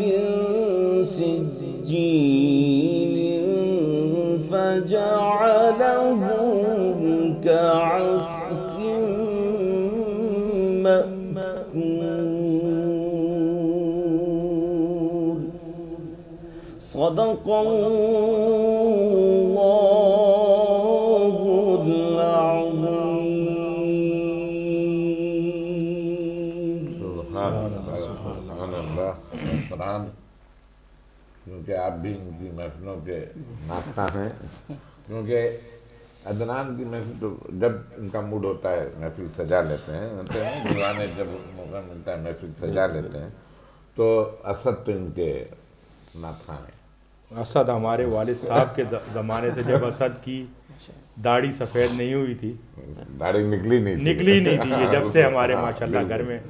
من سجيل فجعلهم مأكول صدق الله العظيم. سبحان اللہ. قرآن، کیونکہ آپ بھی ان کی محفلوں کے ناخواں ہیں، کیونکہ عدنان کی محفل تو جب ان کا موڈ ہوتا ہے محفل سجا لیتے ہیں، دیوانے جب موقع ملتا ہے محفل سجا لیتے ہیں، تو اسد تو ان کے ناخواں ہیں. اسد ہمارے والد صاحب کے زمانے سے، جب اسد کی داڑھی سفید نہیں ہوئی تھی، داڑھی نکلی نہیں تھی، یہ جب سے ہمارے ماشاءاللہ گھر میں،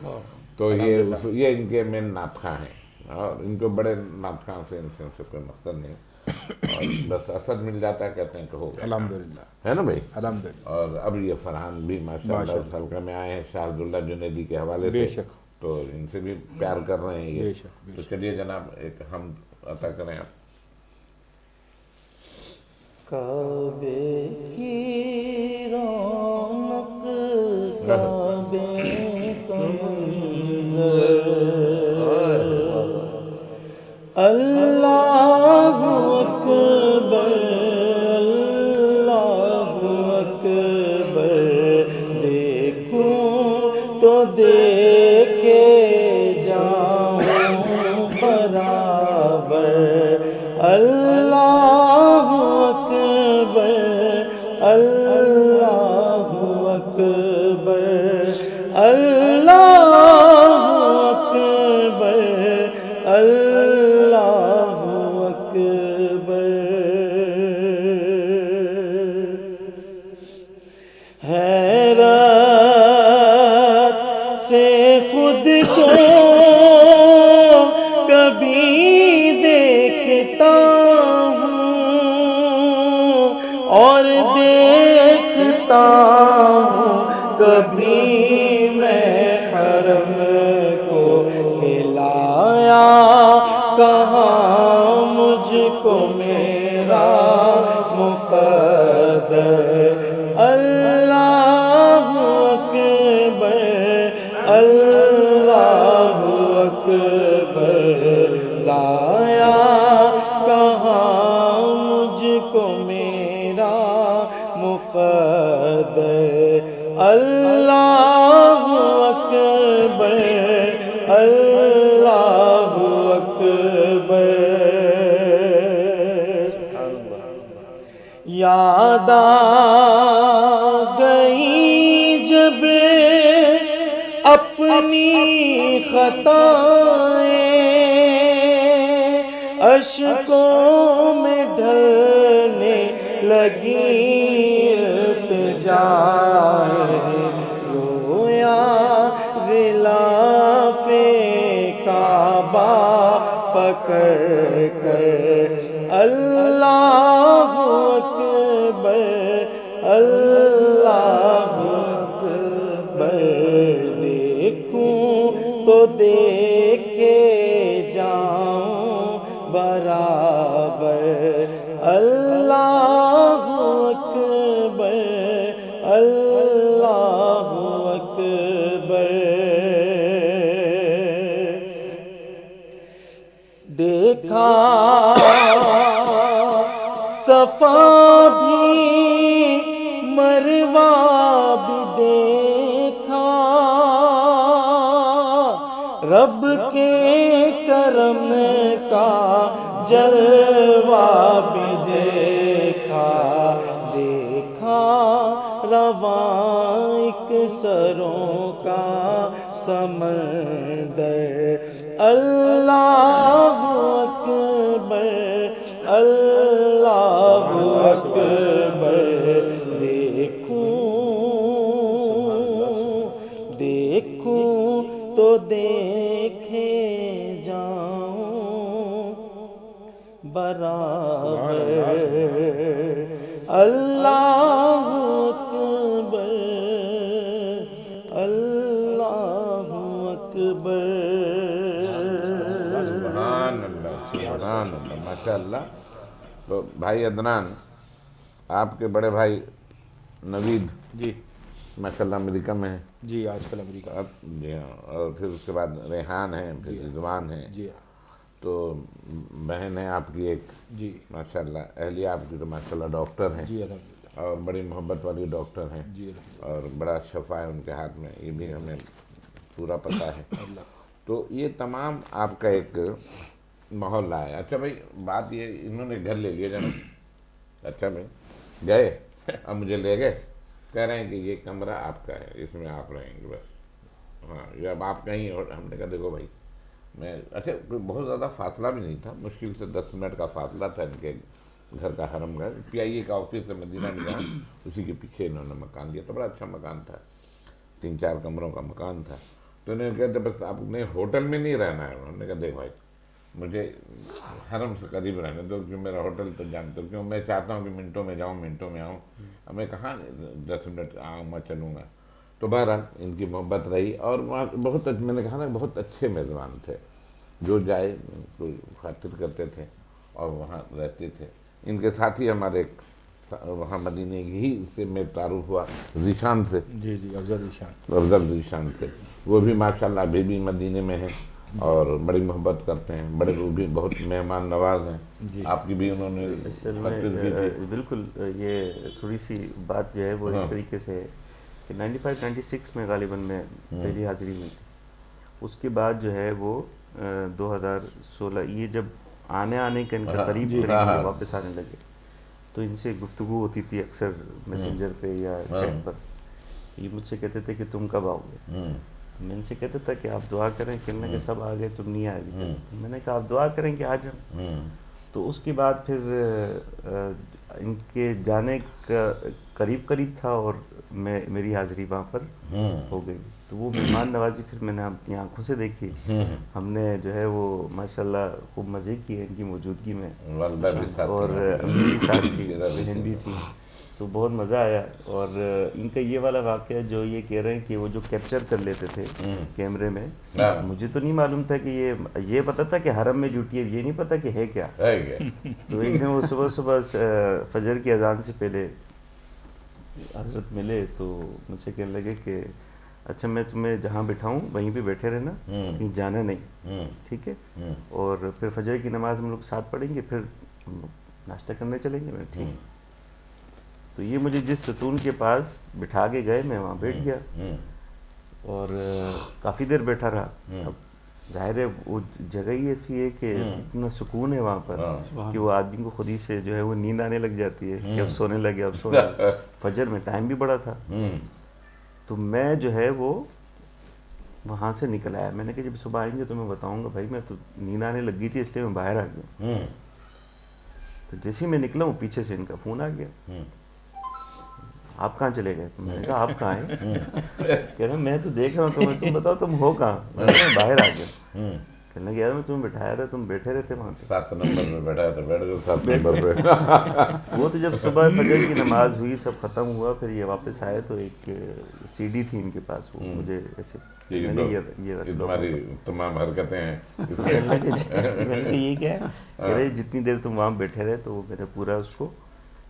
تو یہ ان کے مین ناطخواں ہیں، اور ان کو بڑے ناطخواں سے ان سے کوئی مقصد نہیں، اور بس اسد مل جاتا ہے کہتے ہیں کہ ہو گیا، الحمدللہ ہے نا بھائی. الحمدللہ. اور اب یہ فرحان بھی ماشاءاللہ اس حلقہ میں آئے ہیں شاہ عبداللہ جنیدی کے حوالے بے سے، شک. تو ان سے بھی پیار کر رہے ہیں بے یہ. شک، بے تو شک. چلیے جناب ایک حمد عطا کریں آپ. کعبے کی رونق کعبے کا منظر، اللہ اکبر اللہ اکبر، دیکھوں تو دیکھے جاؤں برابر، اللہ اکبر اللہ اکبر اللہ اکبر اللہ اکبر. حیرت سے خود کو کبھی دیکھتا اور دیکھتا ہوں کبھی میں حرم کو، ہلایا کہاں مجھ کو میرا مقدر، اللہ اکبر اللہ اکبر، لایا کہاں مجھ کو میرا مقدر، اللہ اکبر اللہ اکبر. یاد آ گئی جب اپنی خطائیں، اشکوں میں ڈھلنے لگی التجائیں، رویا غلاف کعبہ پکڑ کر، اللہ اکبر اللہ اکبر، دیکھوں تو دیکھے جاؤں برابر، اللہ اکبر اللہ اکبر. دیکھا صفا بھی مروہ بھی دیکھا، رب کے کرم کا جلوہ بھی دیکھا، دیکھا رواں ایک سروں کا سمندر، اللہ اکبر اللہ اکبر، دیکھوں تو دیکھے جاؤں برابر، اللہ اکبر اللہ اکبر. سبحان اللہ سبحان اللہ ماشاء اللہ. تو بھائی عدنان، آپ کے بڑے بھائی نوید جی ماشاء اللہ امریکہ میں ہیں، جی آج کل امریکہ. اب جی ہاں، اور پھر اس کے بعد ریحان ہے، پھر رضوان ہے. جی ہاں. تو بہن ہے آپ کی ایک جی ماشاءاللہ، اہلیہ آپ کی تو ماشاءاللہ ڈاکٹر ہیں، جی الحمدللہ. اور بڑی محبت والی ڈاکٹر ہیں، جی الحمدللہ. اور بڑا شفا ہے ان کے ہاتھ میں، یہ بھی ہمیں پورا پتہ ہے. اللہ. تو یہ تمام آپ کا ایک ماحول رہا ہے. اچھا بھائی، بات یہ انہوں نے گھر لے لیا جناب. اچھا بھائی گئے، اب مجھے لے گئے، کہہ رہے ہیں کہ یہ کمرہ آپ کا ہے، اس میں آپ رہیں گے بس. ہاں، جب آپ کہیں، اور ہم نے کہا دیکھو بھائی میں، اچھا کوئی بہت زیادہ فاصلہ بھی نہیں تھا، مشکل سے 10 منٹ کا فاصلہ تھا ان کے گھر کا، حرم گھر PIA کا آفس ہے مدینہ نگاہ، اسی کے پیچھے انہوں نے مکان لیا. تو بڑا اچھا مکان تھا، 3-4 کمروں کا مکان تھا. تو انہوں نے کہا بس آپ نے ہوٹل میں نہیں رہنا ہے. انہوں نے کہا دیکھ بھائی مجھے حرم سے قریب رہنے دو، کیونکہ میرا ہوٹل تو جانتے ہو، کیوں میں چاہتا ہوں کہ منٹوں میں جاؤں منٹوں میں آؤں. اب میں کہاں 10 منٹ آؤں میں چلوں گا. تو بہرحال ان کی محبت رہی، اور وہاں بہت میں نے کہا نا بہت اچھے میزبان تھے، جو جائے کوئی خاطر کرتے تھے اور وہاں رہتے تھے. ان کے ساتھ ہی ہمارے وہاں مدینے ہی سے میں تعارف ہوا ذیشان سے، جی جی افضل ذیشان. افضل ذیشان سے. وہ بھی ماشاءاللہ ابھی بھی مدینے میں ہیں اور بڑی محبت کرتے ہیں، بڑے وہ بھی بہت مہمان نواز ہیں. جی آپ کی بھی انہوں نے اصل خاطر کی میں تھی. بالکل یہ تھوڑی سی بات جو ہے وہ اس طریقے سے ہے کہ 95-96 میں غالباً میں پہلی حاضری میں تھی. اس کے بعد جو ہے وہ 2016 یہ جب آنے کے ان کا قریب جی، قریب یہ واپس آنے لگے، تو ان سے گفتگو ہوتی تھی اکثر میسنجر پہ یا چیٹ پر. یہ مجھ سے کہتے تھے کہ تم کب آؤ گے. میں ان سے کہتا تھا کہ آپ دعا کریں، کہنا کہ سب آ گئے تم نہیں آئے ابھی تک. میں نے کہا آپ دعا کریں کہ آج ہم. تو اس کے بعد پھر ان کے جانے کا قریب تھا اور میری حاضری وہاں پر ہو گئی. تو وہ مہمان نوازی پھر میں نے اپنی آنکھوں سے دیکھی. ہم نے جو ہے وہ ماشاءاللہ خوب مزے کیے ان کی موجودگی میں، والدہ بھی ساتھ اور امی بھی ساتھ تھی، بہن بھی تھی. تو بہت مزہ آیا. اور ان کا یہ والا واقعہ جو یہ کہہ رہے ہیں کہ وہ جو کیپچر کر لیتے تھے کیمرے میں، مجھے تو نہیں معلوم تھا کہ یہ پتہ تھا کہ حرم میں ڈیوٹی ہے، یہ نہیں پتا کہ ہے کیا. تو ایک دن وہ صبح فجر کی اذان سے پہلے حضرت ملے تو مجھ سے کہنے لگے کہ اچھا میں تمہیں جہاں بٹھاؤں وہیں پہ بیٹھے رہنا، کہیں جانا نہیں، ٹھیک ہے. اور پھر فجر کی نماز ہم لوگ ساتھ پڑھیں گے، پھر ناشتہ کرنے چلیں گے. میں ٹھیک. تو یہ مجھے جس ستون کے پاس بٹھا کے گئے میں وہاں بیٹھ گیا اور کافی دیر بیٹھا رہا. اب ظاہر ہے وہ جگہ ہی ایسی ہے کہ اتنا سکون ہے وہاں پر کہ وہ آدمی کو خود ہی سے جو ہے وہ نیند آنے لگ جاتی ہے کہ اب سونے لگے. فجر میں ٹائم بھی بڑا تھا. تو میں جو ہے وہ وہاں سے نکل آیا. میں نے کہا جب صبح آئیں گے تو میں بتاؤں گا. بھائی میں تو نیند آنے لگ گئی تھی اس لیے میں باہر آ گیا. تو جیسے ہی میں نکلا ہوں پیچھے سے ان کا فون آ گیا، آپ کہاں چلے گئے؟ میں نے کہا آپ کہاں ہیں؟ کہہ رہا میں تو دیکھ رہا ہوں تمہیں، تم بتاؤ تم ہو کہاں؟ میں نے کہا باہر آ گیا. کہنے لگا یار میں تمہیں بٹھایا تھا، تم بیٹھے رہتے وہاں پہ. 7 نمبر میں بیٹھا تھا، بیٹھ گئے 7 نمبر پہ. وہ تو جب صبح فجر کی نماز ہوئی سب ختم ہوا، پھر یہ واپس آئے تو ایک CD تھی ان کے پاس، وہ مجھے ایسے یہ تمہاری تمام حرکتیں ہیں اس میں. میں نے کہا یہ کیا ہے؟ کہہ رہے جتنی دیر تم وہاں بیٹھے رہے تو میں نے پورا اس کو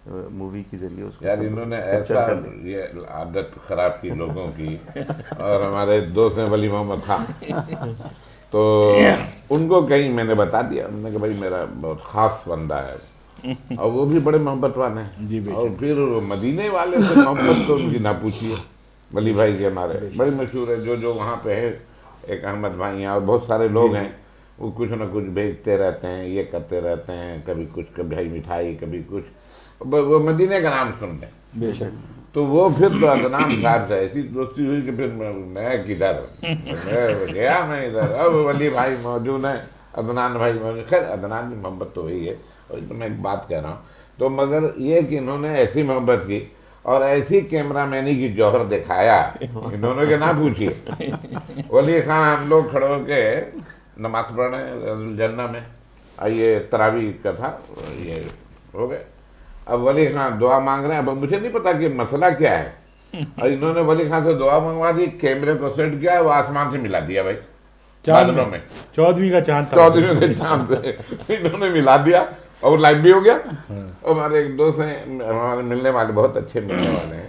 مووی کے ذریعے اس کو یار انہوں نے ایسا یہ عادت خراب کی لوگوں کی. اور ہمارے دوست ہیں ولی محمد خان، تو ان کو کہیں میں نے بتا دیا، انہوں نے کہا بھائی میرا بہت خاص بندہ ہے، اور وہ بھی بڑے محبت والے ہیں. اور پھر مدینے والے سے محبت تو ان کی نہ پوچھیے. ولی بھائی کے ہمارے بڑے مشہور ہے، جو وہاں پہ ہے، ایک احمد بھائی ہیں اور بہت سارے لوگ ہیں، وہ کچھ نہ کچھ بھیجتے رہتے ہیں، یہ کرتے رہتے ہیں، کبھی کچھ، کبھی مٹھائی، کبھی کچھ. وہ مدینے کا نام سنتے ہیں بے شک. تو وہ پھر تو عدنان صاحب سے ایسی دوستی ہوئی کہ پھر میں کدھر میں گیا، میں ادھر. اب ولی بھائی موجود ہیں، عدنان بھائی موجود. خیر عدنان کی محبت تو وہی ہے. اور میں ایک بات کہہ رہا ہوں تو، مگر یہ کہ انہوں نے ایسی محبت کی اور ایسی کیمرہ مینی کی جوہر دکھایا، انہوں نے کہ نہ پوچھیے. ولی خان ہم لوگ کھڑے ہو کے نماز پڑھنے الجنہ میں، یہ تراویح کا تھا، یہ ہو گئے. اب ولی خان دعا مانگ رہے ہیں. اب مجھے نہیں پتا کہ مسئلہ کیا ہے، اور انہوں نے ولی خان سے دعا منگوا دی، کیمرے کو سیٹ کیا، وہ آسمان سے ملا دیا. بھائی بادلوں میں 14ویں کا چاند تھا، 14ویں کا چاند انہوں نے ملا دیا اور لائیو بھی ہو گیا. ہمارے ایک دوست ہیں، ہمارے ملنے والے بہت اچھے ملنے والے ہیں،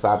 7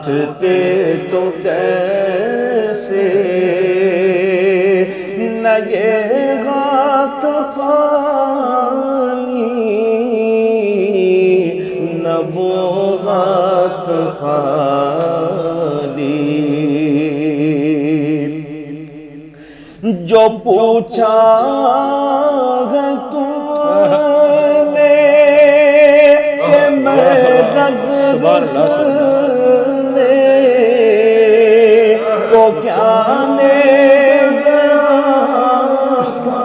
اٹھتے تو کیسے نہ یہ غات خالی نہ وہ غات خالی جو پوچھا ہے تم نے کہ میں نظر کرنے کو کیا لے گیا تھا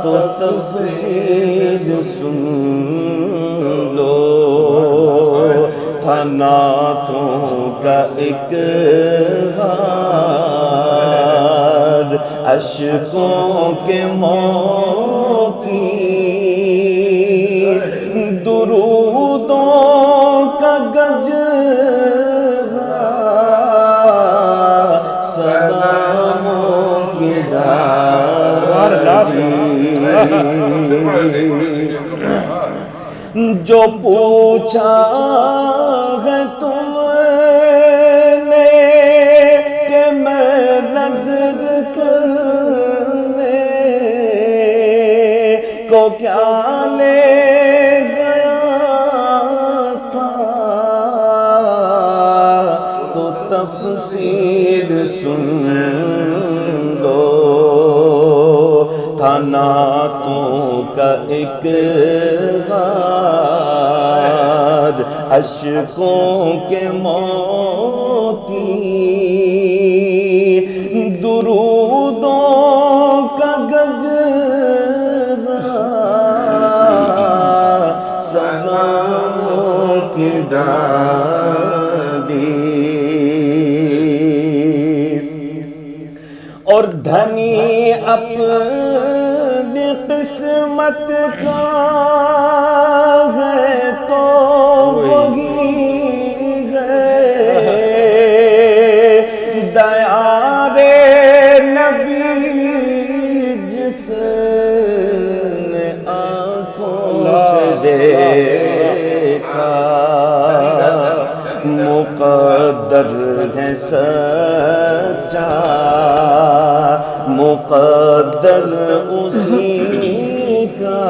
تو تفصیل سن لو تھا نعتوں کا ایک اشکوں کے موتی درودوں کا گجرا سلاموں کی ڈالی جو پوچھا ہے تم نے کہ میں نظر کرنے کو کیا لے گیا تھا تو تفسیر سن لو تھا نعتوں کا ایک غار اشکوں کے موتی درودوں کا گجرا سلاموں کی ڈالی اور دھنی اپنی قسمت کا ہے تو وہی ہے دیارے نبی جس نے آنکھوں سے دیکھا مقدر ہے سچا مقدر اسی کا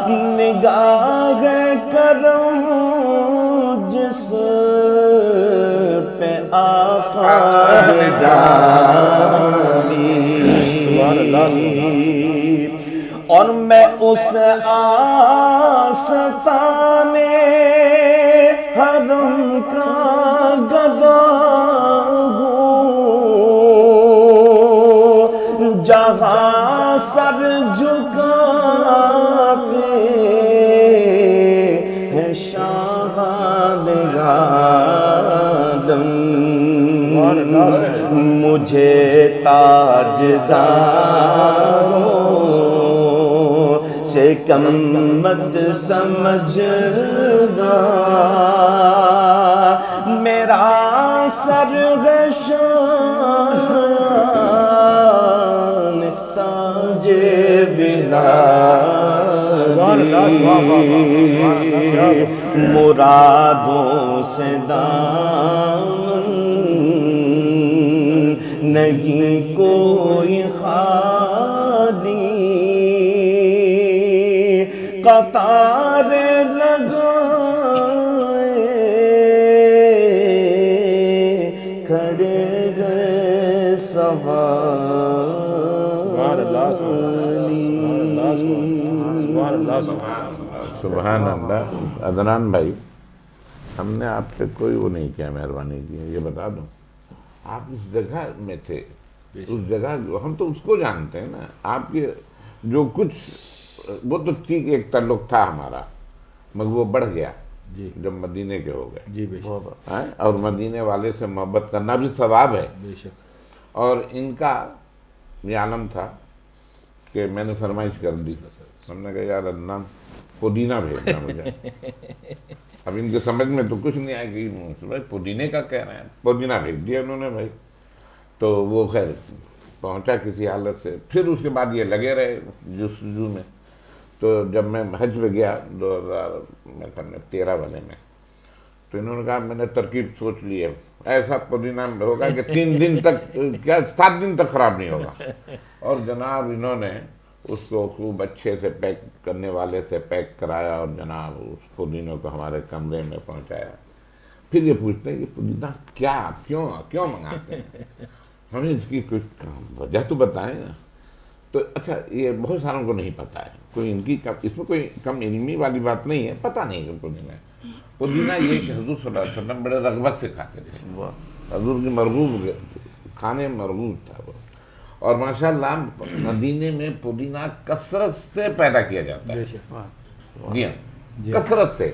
نگاہ کرم جس پہ آقا ڈالی اور میں اس آستانے حرم کا گدا ہوں جہاں سر جھکاتے ہیں شاہان عالم مجھے تاجداروں سے کم مت سمجھنا میرا سر شان تاج بلادی مرادوں سے دامن نہیں کوئی خالی قطار لگائے کھڑے گئے سبحان اللہ. عدنان بھائی ہم نے آپ پہ کوئی وہ نہیں کیا مہربانی کی یہ بتا دوں آپ اس جگہ میں تھے اس جگہ ہم تو اس کو جانتے ہیں نا آپ کے جو کچھ وہ تو ٹھیک ایک تعلق تھا ہمارا مگر وہ بڑھ گیا جب مدینے کے ہو گئے جی بے شک اور مدینے والے سے محبت کرنا بھی ثواب ہے بے شک اور ان کا یہ عالم تھا کہ میں نے فرمائش کر دی ہم نے کہا یار عدنان پودینہ بھیجنا مجھے اب ان کے سمجھ میں تو کچھ نہیں آئے کہ بھائی پودینے کا کہہ رہے ہیں پودینہ بھیج دیا انہوں نے بھائی تو وہ خیر پہنچا کسی حالت سے پھر اس کے بعد یہ لگے رہے جستجو میں تو جب میں حج پہ گیا 2013 والے میں، تو انہوں نے کہا میں نے ترکیب سوچ لی ہے، ایسا پودینہ ہوگا کہ 3 دن تک، کیا 7 دن تک خراب نہیں ہوگا. اور جناب انہوں نے اس کو خوب اچھے سے پیک کرنے والے سے پیک کرایا اور جناب اس پودینوں کو ہمارے کمرے میں پہنچایا. پھر یہ پوچھتے ہیں کہ پودینہ کیا، کیوں منگاتے ہیں، ہمیں اس کی کچھ وجہ تو بتائیں. تو اچھا یہ بہت ساروں کو نہیں پتہ ہے، کوئی ان کی اس میں کوئی کم علمی والی بات نہیں ہے، پتہ نہیں کہ پودینہ یہ کہ حضور صلی اللہ علیہ وسلم بڑے رغبت سے کھاتے تھے، حضور کی مرغوب کھانے مرغوب تھا وہ. اور ماشاءاللہ مدینے میں پودینہ کثرت سے پیدا کیا جاتا ہے. جی ہاں، کثرت سے.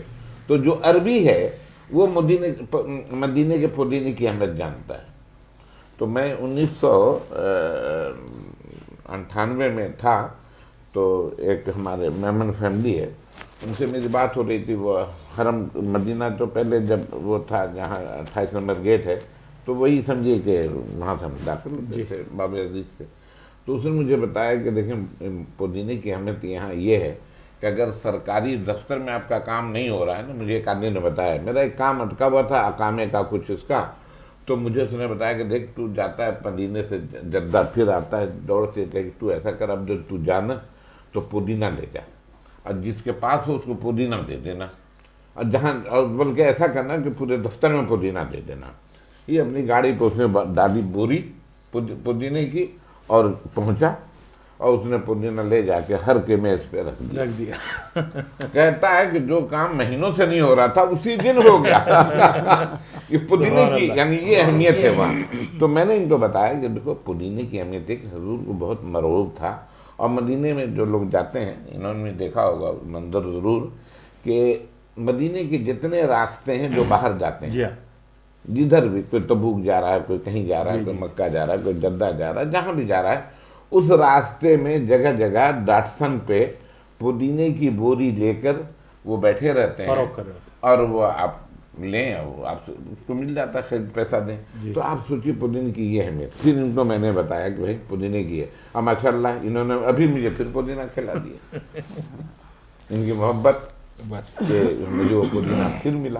تو جو عربی ہے وہ مدینے کے پودینے کی اہمیت جانتا ہے. تو میں 1998 میں تھا، تو ایک ہمارے مہمان فیملی ہے، ان سے میری بات ہو رہی تھی. وہ حرم مدینہ تو پہلے جب وہ تھا جہاں 28 نمبر گیٹ ہے، تو وہی سمجھیے کہ وہاں سے ہم داخل ہوتے تھے باب عزیز سے. تو اس نے مجھے بتایا کہ دیکھیں پودینے کی اہمیت یہاں یہ ہے کہ اگر سرکاری دفتر میں آپ کا کام نہیں ہو رہا ہے نا، مجھے ایک آدمی نے بتایا، میرا ایک کام اٹکا ہوا تھا اقامے کا کچھ اس کا، تو مجھے اس نے بتایا کہ دیکھ تو جاتا ہے مدینے سے جدہ، پھر آتا ہے دوڑ سے، کہ تو ایسا کر اب جو تو جانا تو پودینہ لے جا، اور جس کے پاس ہو اس کو پودینہ دے دینا، اور جہاں، اور بلکہ ایسا کرنا کہ پورے دفتر میں پودینہ دے دینا. یہ اپنی گاڑی پہ اس نے ڈالی بوری پودینے کی اور پہنچا، اور اس نے پودینہ لے جا کے ہر کے میز پہ رکھ دیا. کہتا ہے کہ جو کام مہینوں سے نہیں ہو رہا تھا اسی دن ہو گیا. یہ پودینے کی یعنی یہ اہمیت ہے وہاں. تو میں نے ان کو بتایا کہ دیکھو پودینے کی اہمیت ہے کہ حضور کو بہت مرغوب تھا. اور مدینے میں جو لوگ جاتے ہیں انہوں نے دیکھا ہوگا منظر ضرور کہ مدینے کے جتنے راستے ہیں جو باہر جاتے ہیں، جدھر بھی کوئی تبوک جا رہا ہے، کوئی کہیں جا رہا ہے، کوئی مکہ جا رہا ہے، کوئی جدہ جا رہا ہے، جہاں بھی جا رہا ہے، اس راستے میں جگہ جگہ ڈاٹسن پہ پودینے کی بوری لے کر وہ بیٹھے رہتے ہیں، اور وہ آپ لیں، اور آپ کو مل جاتا ہے، پیسہ دیں. تو آپ سوچیے پودینے کی یہ اہمیت. پھر ان کو میں نے بتایا کہ بھائی پودینے کی ہے، اور ماشاء اللہ انہوں نے ابھی مجھے پھر پودینہ کھلا دیا. ان کی محبت کہ مجھے وہ پودینہ پھر ملا.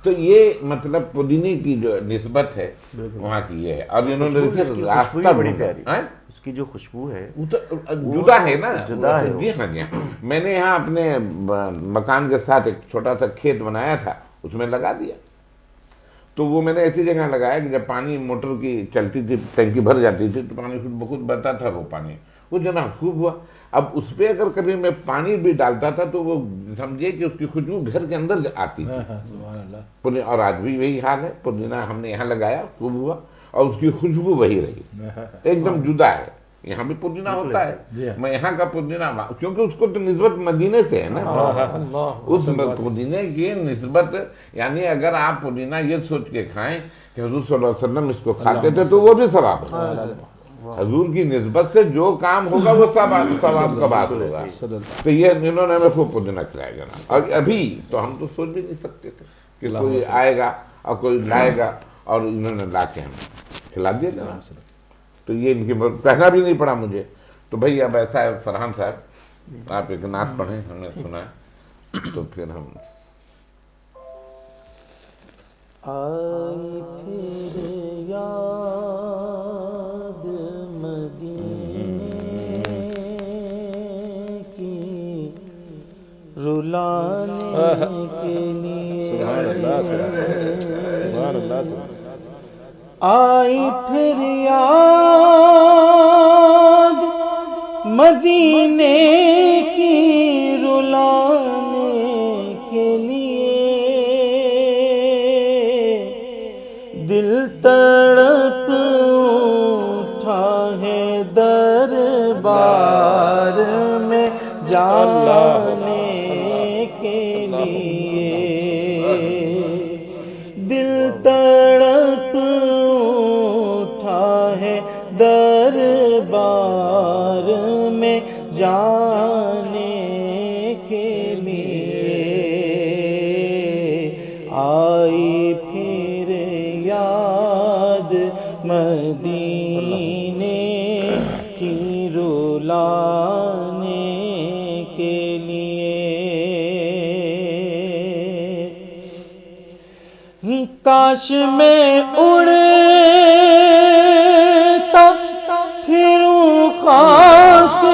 تو یہ مطلب پودینے کی جو نسبت ہے وہاں کی یہ ہے. اور انہوں نے راستہ بڑی پیاری، اس کی جو خوشبو ہے جدا ہے نا، جدا ہے. جی ہاں جی ہاں. میں نے یہاں اپنے مکان کے ساتھ ایک چھوٹا سا کھیت بنایا تھا، اس میں لگا دیا. تو وہ میں نے ایسی جگہ لگایا کہ جب پانی موٹر کی چلتی تھی، ٹینکی بھر جاتی تھی، تو پانی خود بخود بہتا تھا. وہ پانی وہ جناب خوب ہوا. اب اس پہ اگر کبھی میں پانی بھی ڈالتا تھا تو وہ سمجھے کہ اس کی خوشبو گھر کے اندر آتی تھی. اور آج بھی وہی حال ہے. پودینہ ہم نے یہاں لگایا، خوب ہوا، اور اس کی خوشبو وہی رہی، ایک دم جدا ہے. یہاں بھی پودینہ ہوتا ہے، میں یہاں کا پودینہ، کیونکہ اس کو تو نسبت مدینے سے ہے نا، اس پودینے کی نسبت. یعنی اگر آپ پودینہ یہ سوچ کے کھائیں کہ حضور صلی اللہ علیہ وسلم اس کو کھاتے تھے تو وہ بھی ثواب ہے. حضور کی نسبت سے جو کام ہوگا وہ ثواب کا بات ہوگا. تو یہ انہوں نے ہمیں خوب پودینہ کھلایا جناب. اور ابھی تو ہم تو سوچ بھی نہیں سکتے تھے کہ کوئی آئے گا اور کوئی لائے گا، اور انہوں نے لا کے ہمیں کھلا دیا جناب. تو یہ ان کی کہنا بھی نہیں پڑا مجھے. تو بھائی اب ایسا ہے فرحان صاحب، آپ ایک نعت پڑھیں، ہم نے سنا ہے، تو پھر ہم آئی پھر یاد مدینے کی رلانے کے لیے، آئی پھر یاد مدینے کی رلانے کے لیے، دل تڑپ اٹھا ہے دربار میں جانے کے لیے، دل تڑپ اٹھا ہے دربار میں جانے کے لیے، آئی پھر یاد مدینے کی رلانے کے لیے کاش میں اڑتا پھروں خاک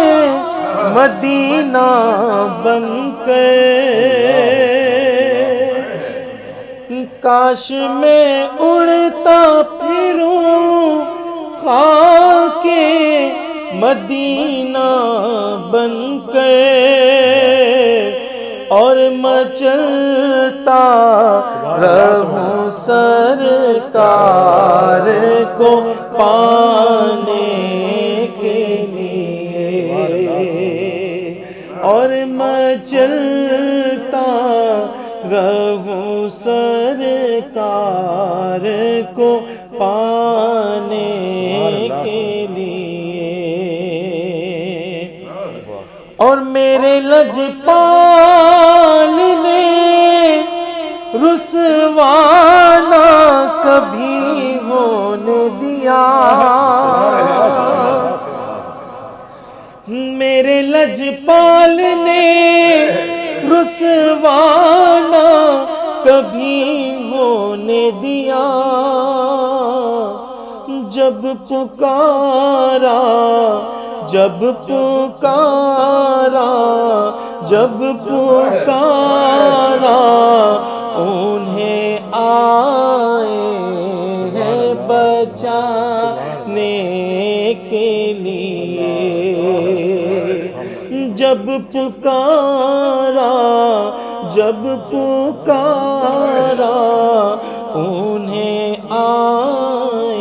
مدینہ بن کر کاش میں اڑتا پھروں خاک مدینہ بن کر اور مچلتا رہوں سرکار کو پانے کے لیے اور مچلتا رہوں سرکار کو پانے کے لیے اور میرے لجپال نے رسوا نہ کبھی ہونے دیا میرے لجپال نے رسوا نہ کبھی ہونے دیا جب پکارا جب پکارا جب پکارا انہیں آئے ہیں بچانے کے لیے جب پکارا جب پکارا انہیں آئے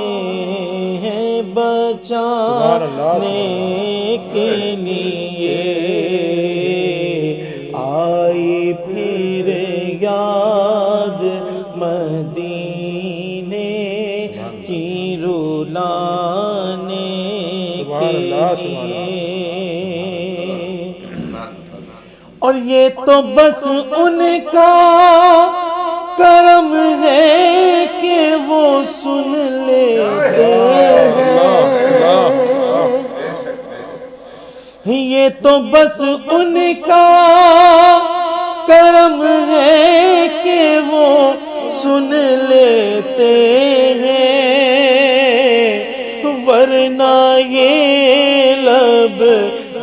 ہیں بچانے کے لیے آئی پھر یاد مدینے کی رلانے کے لیے اور یہ تو بس ان کا کرم ہے کہ وہ سن لیتے ہیں یہ تو بس ان کا کرم ہے کہ وہ سن لیتے ہیں ورنہ یہ لب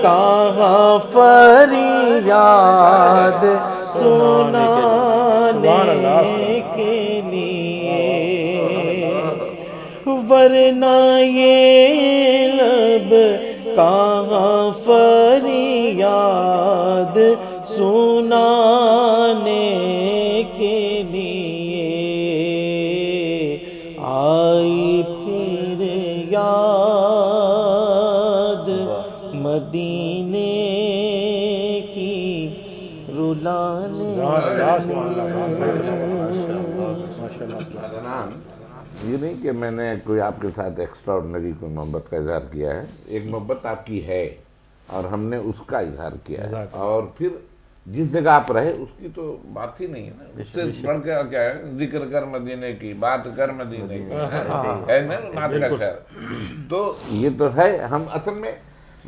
کہاں فریاد سنانے کے لیے ورنہ یہ لب کہاں فریاد سنانے کے لیے آئی پھر یاد مدینے کی رلانے یہ نہیں کہ میں نے کوئی آپ کے ساتھ ایکسٹرا آرڈنری کوئی محبت کا اظہار کیا ہے ایک محبت آپ کی ہے اور ہم نے اس کا اظہار کیا ہے اور پھر جس جگہ آپ رہے اس کی تو بات ہی نہیں ہے نا اس سے بڑھ کے کیا ہے ذکر کر مدینے کی بات کر مدینے کی ہے نا نعت کا شعر تو یہ تو ہے ہم اصل میں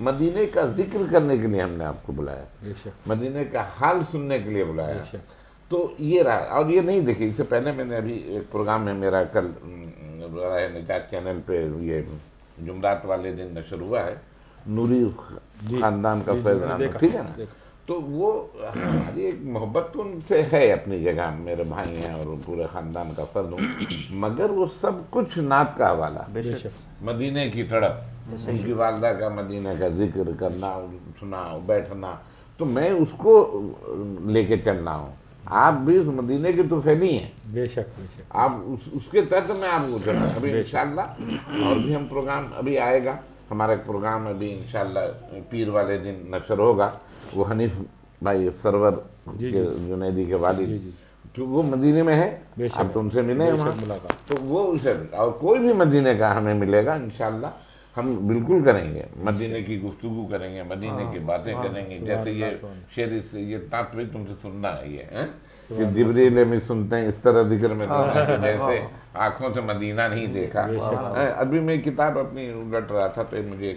مدینے کا ذکر کرنے کے لیے ہم نے آپ کو بلایا مدینے کا حال سننے کے لیے بلایا تو یہ رہا اور یہ نہیں دیکھیں اس سے پہلے میں نے ابھی ایک پروگرام میں میرا کل راہ نجات چینل پہ یہ جمعرات والے دن نشر ہوا ہے نوری خاندان کا فیضان ٹھیک ہے نا تو وہ ہماری ایک محبت تو ان سے ہے اپنی جگہ میرے بھائی ہیں اور پورے خاندان کا فرد ہوں مگر وہ سب کچھ نعت کا حوالہ مدینے کی تڑپ ان کی والدہ کا مدینہ کا ذکر کرنا سنا بیٹھنا تو میں اس کو لے کے چلنا ہوں آپ بھی اس مدینے کے تو فیلی ہیں بے شک آپ اس کے تحت میں آپ کو چلنا ابھی انشاءاللہ اور بھی ہم پروگرام ابھی آئے گا ہمارا ایک پروگرام ابھی انشاءاللہ پیر والے دن نشر ہوگا وہ حنیف بھائی سرور جنیدی کے والد تو وہ مدینے میں ہے آپ تو ان سے ملے وہاں تو وہ اسے اور کوئی بھی مدینے کا ہمیں ملے گا انشاءاللہ ہم بالکل کریں گے مدینے کی گفتگو کریں گے مدینے کی باتیں کریں گے جیسے یہ شعر سے یہ تعت بھی تم سے سننا ہے یہ کہ جبریل میں سنتے ہیں اس طرح ذکر میں جیسے آنکھوں سے مدینہ نہیں دیکھا ابھی میں کتاب اپنی الٹ رہا تھا تو مجھے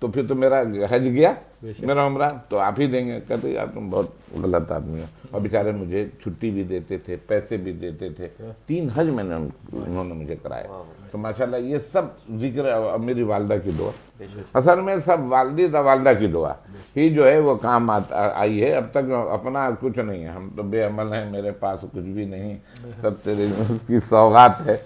تو پھر تو میرا حج گیا، میرا عمرہ تو آپ ہی دیں گے. کہتے یار تم بہت غلط آدمی ہو. اور بیچارے مجھے چھٹی بھی دیتے تھے، پیسے بھی دیتے تھے. 3 حج انہوں نے مجھے کرایا. تو ماشاءاللہ یہ سب ذکر ہے. اور میری والدہ کی دعا، اصل میں سب والدہ کی دعا ہی جو ہے وہ کام آئی ہے. اب تک اپنا کچھ نہیں ہے، ہم تو بے عمل ہیں، میرے پاس کچھ بھی نہیں، سب تیرے اس کی سوغات ہے.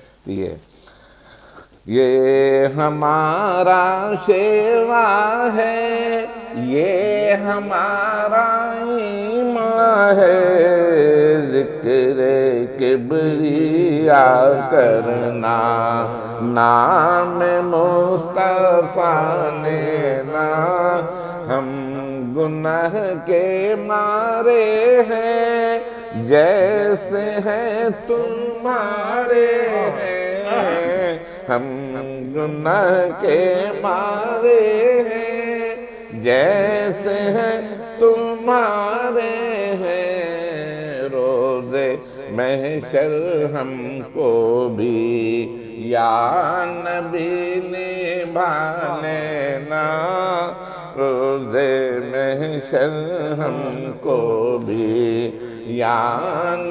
یہ ہمارا شیوا ہے، یہ ہمارا ایمان ہے، ذکر کبریا کرنا نام مصطفیٰ نے نا. ہم گناہ کے مارے ہیں جیسے ہیں تمہارے ہیں. ہم گناہ کے مارے ہیں جیسے ہیں تمہارے ہیں. روز محشر ہم کو بھی یا نبی نبھانے نا. روز محشر ہم کو بھی یا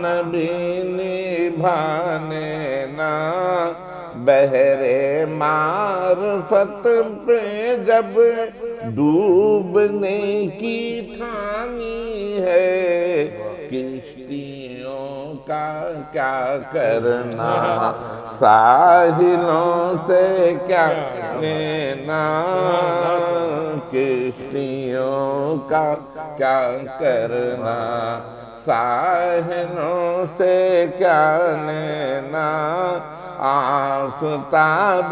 نبی نبھانے نا. بحر معرفت پہ جب ڈوبنے کی ٹھانی ہے، کشتیوں کا کیا کرنا، ساحلوں سے کیا لینا. کشتیوں کا کیا کرنا، ساحلوں سے کیا لینا. آفتاب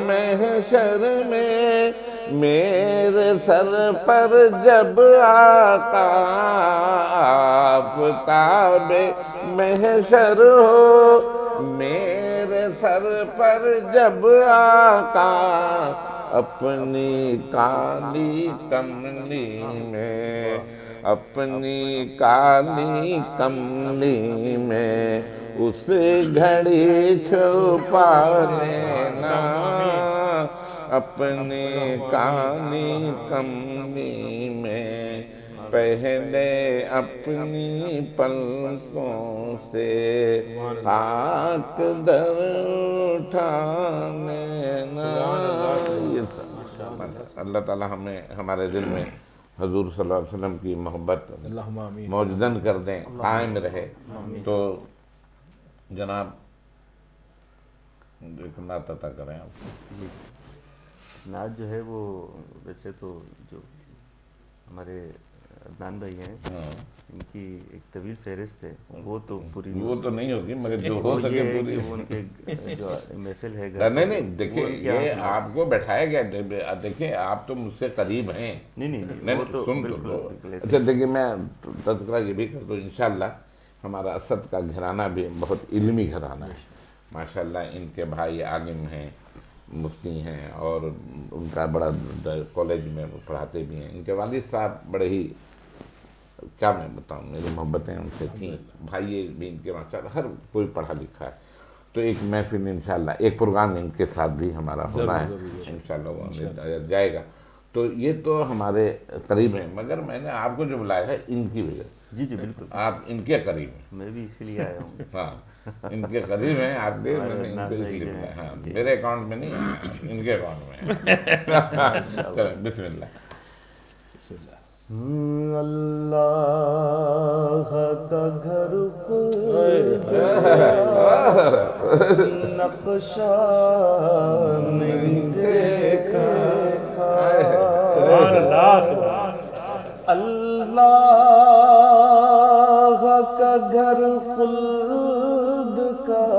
محشر میں میرے سر پر جب آقا، آفتاب محشر ہو میرے سر پر جب آقا، اپنی کالی کملی میں، اپنی کالی کملی میں اس گھڑی چھپانے نا. اپنی کالی کملی میں پہلے اپنی پلکوں سے خاک در اٹھانے نا. اللہ تعالی ہمیں ہمارے دل میں حضور صلی اللہ علیہ وسلم کی محبت موجودن کر دیں، قائم رہے. تو جناب ایک نعت عطا کریں آپ. نعت جو ہے وہ ویسے تو جو ہمارے عدنان بھائی ہیں ان کی ایک طویل فہرست ہے، وہ تو پوری وہ تو نہیں ہوگی مگر جو ہو سکے پوری. ان کے جو محفل ہے نہیں دیکھیں یہ آپ کو بٹھایا گیا. دیکھیں آپ تو مجھ سے قریب ہیں. نہیں وہ تو سن تو اچھا دیکھیے میں تذکرہ یہ بھی کر دوں. انشاءاللہ ہمارا اسد کا گھرانہ بھی بہت علمی گھرانہ ہے ماشاءاللہ. ان کے بھائی عالم ہیں، مفتی ہیں، اور ان کا بڑا کالج میں پڑھاتے بھی ہیں. ان کے والد صاحب بڑے ہی، کیا میں بتاؤں، میری محبتیں ان سے تھیں. بھائی بھی ان کے ماشاءاللہ ہر کوئی پڑھا لکھا ہے. تو ایک محفل انشاءاللہ، ایک پروگرام ان کے ساتھ بھی ہمارا ہونا ہے انشاءاللہ، وہ جائے گا. تو یہ تو ہمارے قریب ہیں، مگر میں نے آپ کو جو بلایا ہے ان کی وجہ سے. جی بالکل، آپ ان کے قریب ہیں. میں بھی اسی لیے آیا ہوں. ہاں ان کے قریب ہیں آپ بھی، میں نے ان کو اس لیے بلایا. ہاں میرے اکاؤنٹ میں نہیں، ان کے اکاؤنٹ میں. چلیں بسم اللہ. اللہ کا گھر نقشہ نہیں دیکھا، اللہ کا گھر خلد کا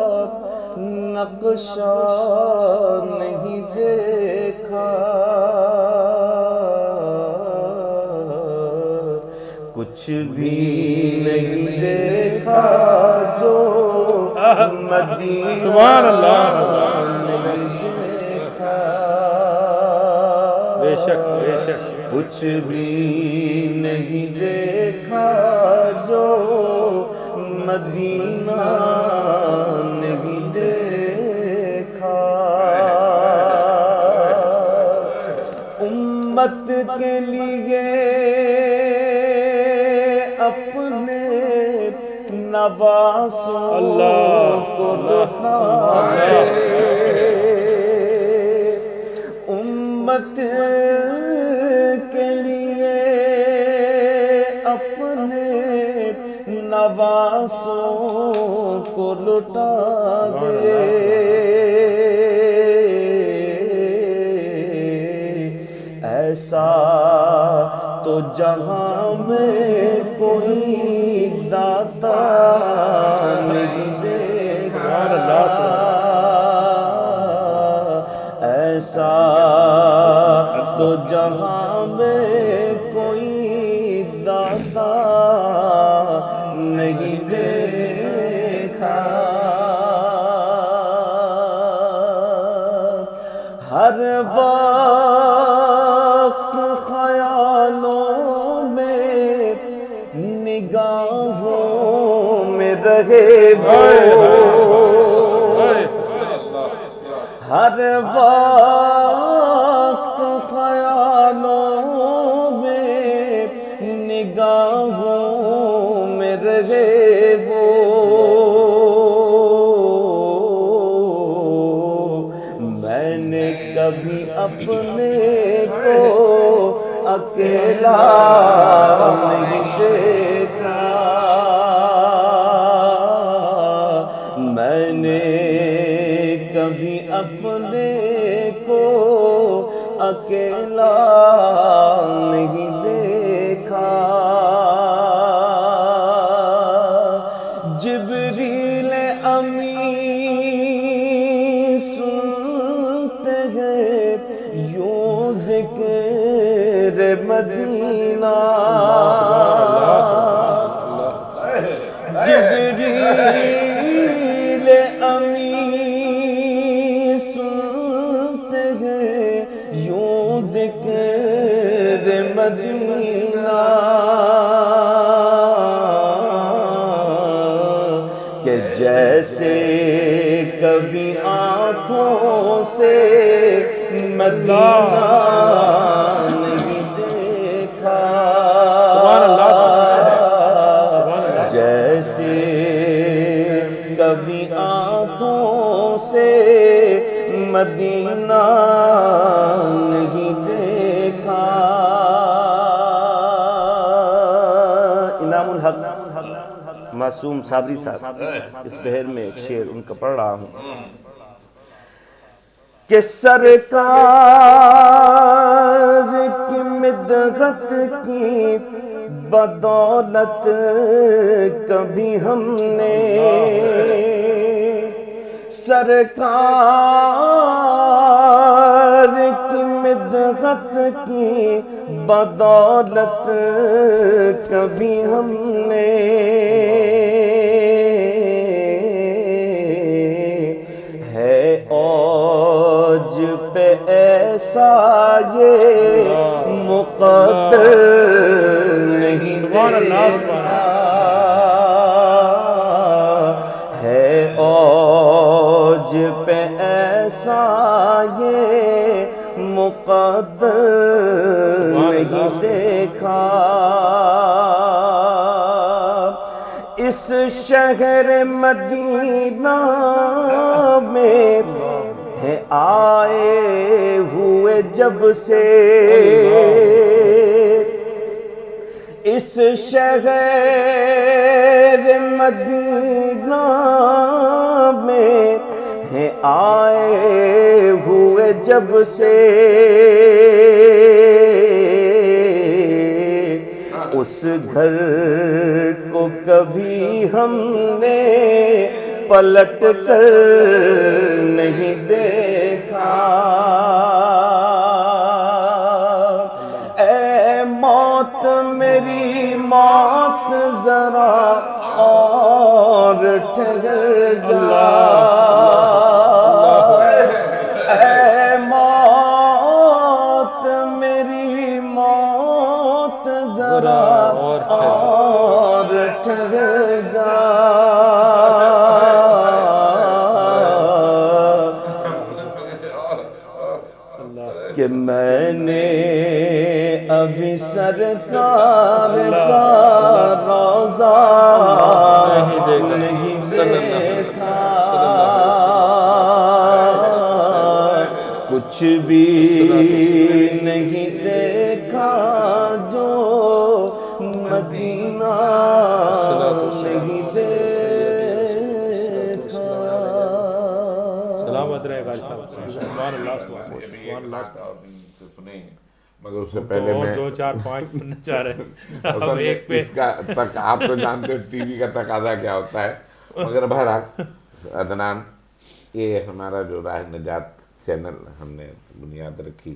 نقشہ نہیں دیکھا، کچھ بھی نہیں دیکھا جو مدینہ سبحان اللہ نہیں دیکھا، بے شک بے شک. کچھ بھی نہیں دیکھا جو مدینہ نہیں دیکھا. نوازوں کو لٹا دے امت کے لیے اپنے نوازوں کو لٹا دے ایسا تو جہاں میں کوئی داتا نہیں دیکھا ایسا تو جہاں میں کوئی داتا نہیں دیکھا ہر وقت خیالوں میں نگاہوں میں رہے وہ ہر وقت خیالوں میں نگاہوں میں رہے وہ میں نے کبھی اپنے کو اکیلا نہیں دیکھا میں نے کبھی اپنے کو اکیلا نہیں دیکھا جبریل امین سنتے ہیں یوں ذکر مدینہ جبریل امین سنتے ہیں یوں ذکر مدینہ کہ جیسے کبھی آنکھوں سے مدینہ نہیں دیکھا جیسے کبھی آنکھوں سے مدینہ نہیں دیکھا انعام الحق معصوم صابری صاحب اس بہر میں ایک شعر ان کا پڑھ رہا ہوں کہ سرکار کی مدحت کی بدولت کبھی ہم نے سرکار کی مدحت کی بدولت کبھی ہم نے ہے اوج پہ ایسا یہ مقدر نہیں دیکھا ہے اوج پہ ایسا یہ مقدر نہیں دیکھا اس شہر مدینہ میں ہے آئے ہوئے جب سے اس شہر مدینہ میں ہے آئے ہوئے جب سے اس گھر کو کبھی ہم نے پلٹ کر نہیں دیکھا اے موت میری موت ذرا اور ٹھہر جا اے موت میری موت ذرا اور ٹھہر جا کہ میں نے ابھی سرکار کا روضہ دیکھا کچھ بھی نہیں دیکھا جو مدینہ نہیں دیکھا. سلامت رہے غالب صاحب. سبحان اللہ سبحان اللہ. مگر اس سے پہلے میں دو چار پانچ سننا چاہ رہے ہیں اب اصل میں ایک پہ. اس کا تک آپ تو جانتے ہو ٹی وی کا تقاضا کیا ہوتا ہے. مگر بہرحال عدنان، یہ ہمارا جو راہ نجات چینل ہم نے بنیاد رکھی،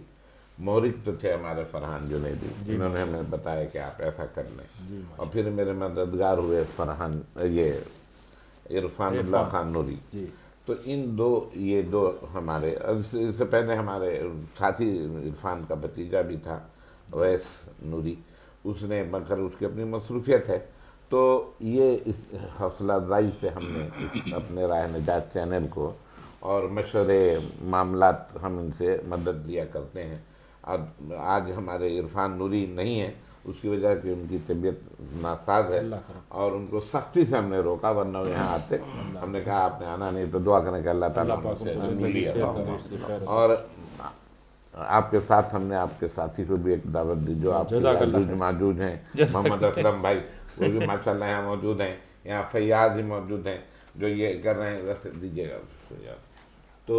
مورد تو تھے ہمارے فرحان جنیدی، انہوں نے ہمیں بتایا کہ آپ ایسا کر لیں. اور پھر میرے مددگار ہوئے فرحان یہ عرفان اللہ خان نوری. تو ان یہ دو ہمارے، اس سے پہلے ہمارے ساتھی عرفان کا بھتیجا بھی تھا اویس نوری، اس نے مگر اس کی اپنی مصروفیت ہے. تو یہ اس حوصلہ افزائی سے ہم نے اپنے راہ نجات چینل کو اور مشورے معاملات ہم ان سے مدد لیا کرتے ہیں. آج ہمارے عرفان نوری نہیں ہیں، اس کی وجہ کہ ان کی طبیعت ناساز ہے اور ان کو سختی سے ہم نے روکا، ورنہ وہ یہاں آتے. ہم نے کہا آپ نے آنا نہیں تو دعا کریں کہ اللہ تعالیٰ ہم سے ملی عطا ہو. اور آپ کے ساتھ ہم نے آپ کے ساتھی کو بھی ایک دعوت دی جو آپ کے موجود ہیں، محمد اسلم بھائی، وہ بھی ماشاءاللہ یہاں موجود ہیں. یہاں فیاض ہی موجود ہیں جو یہ کر رہے ہیں، رس دیجیے گا تو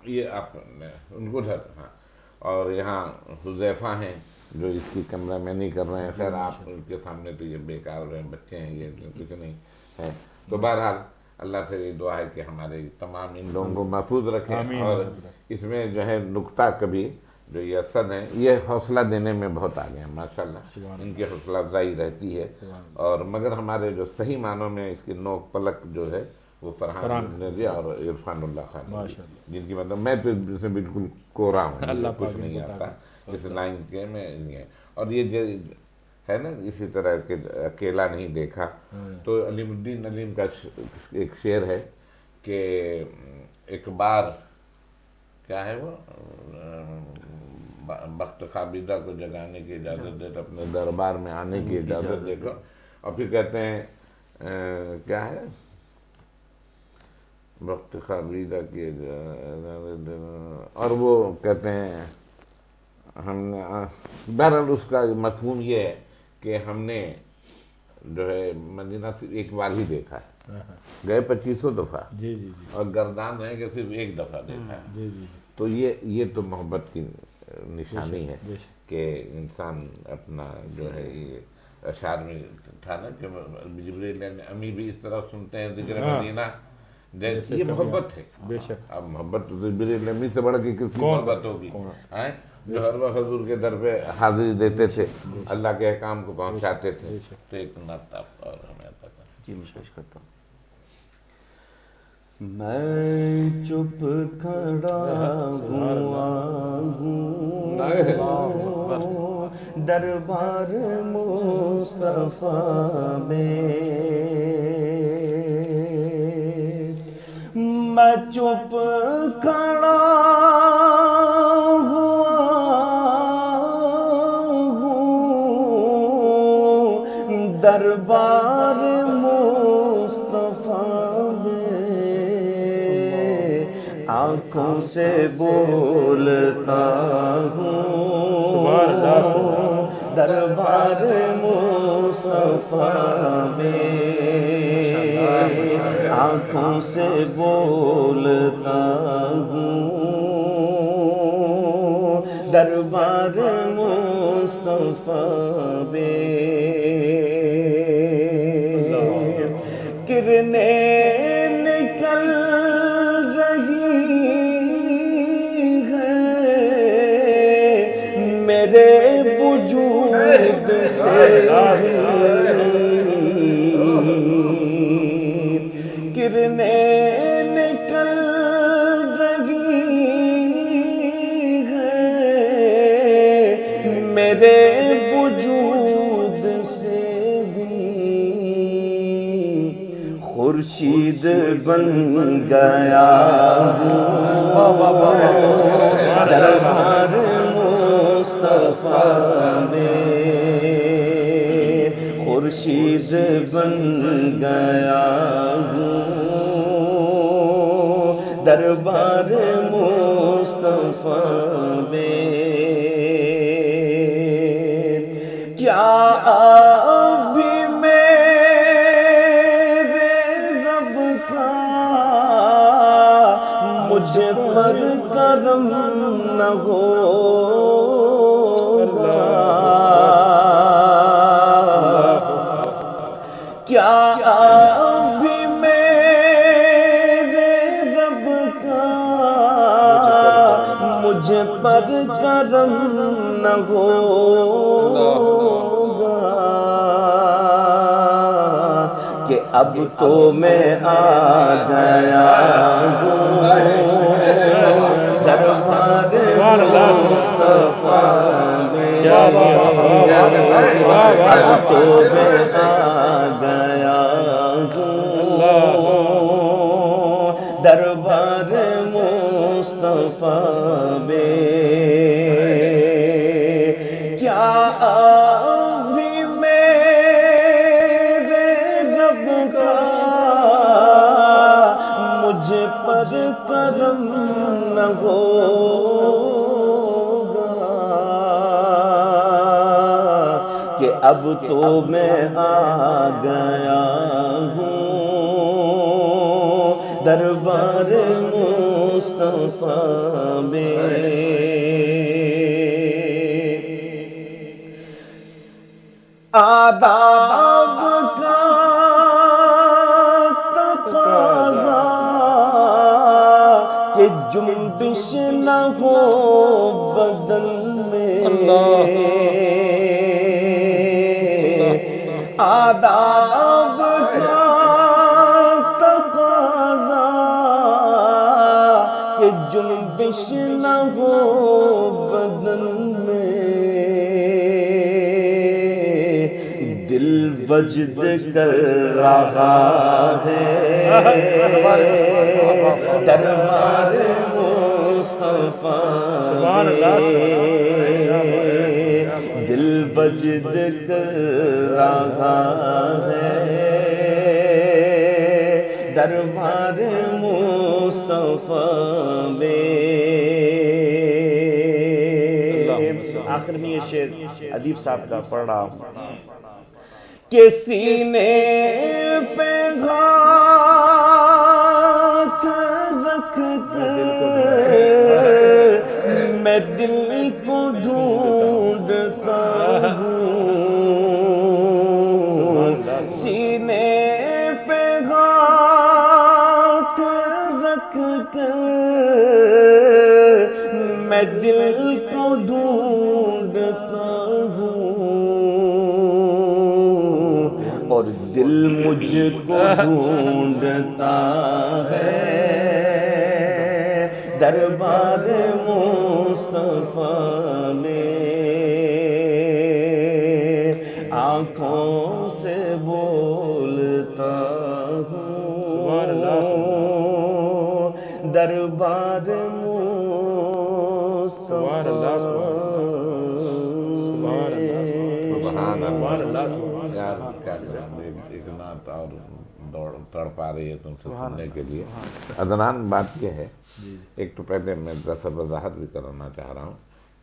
یہ آپ نے ان کو ہاں. اور یہاں حذیفہ ہیں جو اس کی کیمرہ مینی کر رہے ہیں. خیر آپ ان کے سامنے تو یہ بیکار ہو رہے ہیں، بچے ہیں، یہ کچھ نہیں ہے. تو بہرحال اللہ سے یہ دعا ہے کہ ہمارے تمام ان لوگوں کو محفوظ رکھیں. اور اس میں جو ہے نقطہ کبھی جو یہ اسد ہیں، یہ حوصلہ دینے میں بہت آگے ہیں ماشاءاللہ، ان کی حوصلہ افزائی رہتی ہے. اور مگر ہمارے جو صحیح معنوں میں اس کی نوک پلک جو ہے وہ فرحان جنیدی اور عرفان اللہ خان، جن کی مطلب میں تو اس میں بالکل کورا ہوں، کچھ نہیں آتا اس لائن کے میں نہیں ہے. اور یہ جو ہے نا اسی طرح کہ اکیلا نہیں دیکھا، تو علیم الدین علیم کا ایک شعر ہے کہ ایک بار کیا ہے وہ بخت خوابیدہ کو جگانے کی اجازت دے تو اپنے دربار میں آنے کی اجازت دے دو. اور پھر کہتے ہیں کیا ہے وقت خوابیدہ کی اور وہ کہتے ہیں ہم نے بہرحال اس کا مفہوم یہ ہے کہ ہم نے جو ہے مدینہ صرف ایک بار ہی دیکھا ہے، گئے 2500 دفعہ اور گردان ہے کہ صرف ایک دفعہ دیکھا ہے. تو یہ تو محبت کی نشانی ہے کہ انسان اپنا جو ہے یہ اشعار میں تھا نا کہ جبریل امی بھی اس طرح سنتے ہیں ذکر مدینہ، یہ محبت ہے. اب محبت تو جبریل امی سے بڑھ کے کس کی محبت ہوگی جو ہر وقت حضور کے در پہ حاضری دیتے تھے، اللہ کے احکام کو پہنچاتے تھے. تو ایک نعت اور ہمیں عطا کریں. جی میں پیش کرتا ہوں. میں چپ کھڑا ہوا ہوں دربار مصطفیٰ میں، میں چپ کھڑا ہوا ہوں دربار مصطفیٰ میں، آنکھوں سے بولتا ہوں دربار مصطفیٰ میں، آنکھوں سے بولتا ہوں دربار مصطفیٰ میں، کرنیں نکل رہی ہیں میرے وجود سے، کرنیں نکل رہی ہیں میرے وجود سے بھی، خورشید بن گیا دربار مصطفیٰ میں، خورشید بن گیا ہوں دربار مصطفیٰ میں کیا ابھی میرے رب کا مجھ پر کرم نہ ہوگا کیا ابھی میرے رب کا مجھ پر کرم نہ ہوگا کہ اب تو میں آ گیا ہوں دربار مصطفیٰ میں اب تو میں آ گیا ہوں دربار مصطفیٰ میں کیا ابھی میرے رب کا مجھ پر کرم نہ ہوگا کہ اب تو میں آ گیا ہوں دربار مصطفیٰ میں آداب کا تقاضا کہ جنبش نہ ہو بدن میں آداب کا تقاضا کہ جنبش نہ ہو بدن میں دل وجد کر رہا ہے دربار مصطفیٰ میں دل وجد کر رہا ہے دربار مصطفیٰ میں آخر میں یہ شعر ادیب صاحب کا پڑھ رہا ہوں کہ سینے پہ ہاتھ رکھ کر میں دل کو ڈھونڈتا ہوں سینے پہ ہاتھ رکھ کر میں دل کو ڈھونڈتا ہوں اور دل مجھ کو ڈھونڈتا ہے دربار مصطفیٰ میں آنکھوں سے بولتا ہوں دربار مصطفیٰ یار کیا ایک نعت اور تڑ پا رہی ہے تم سے سننے کے لیے عدنان بات یہ ہے ایک تو پہلے میں دراصل وضاحت بھی کرنا چاہ رہا ہوں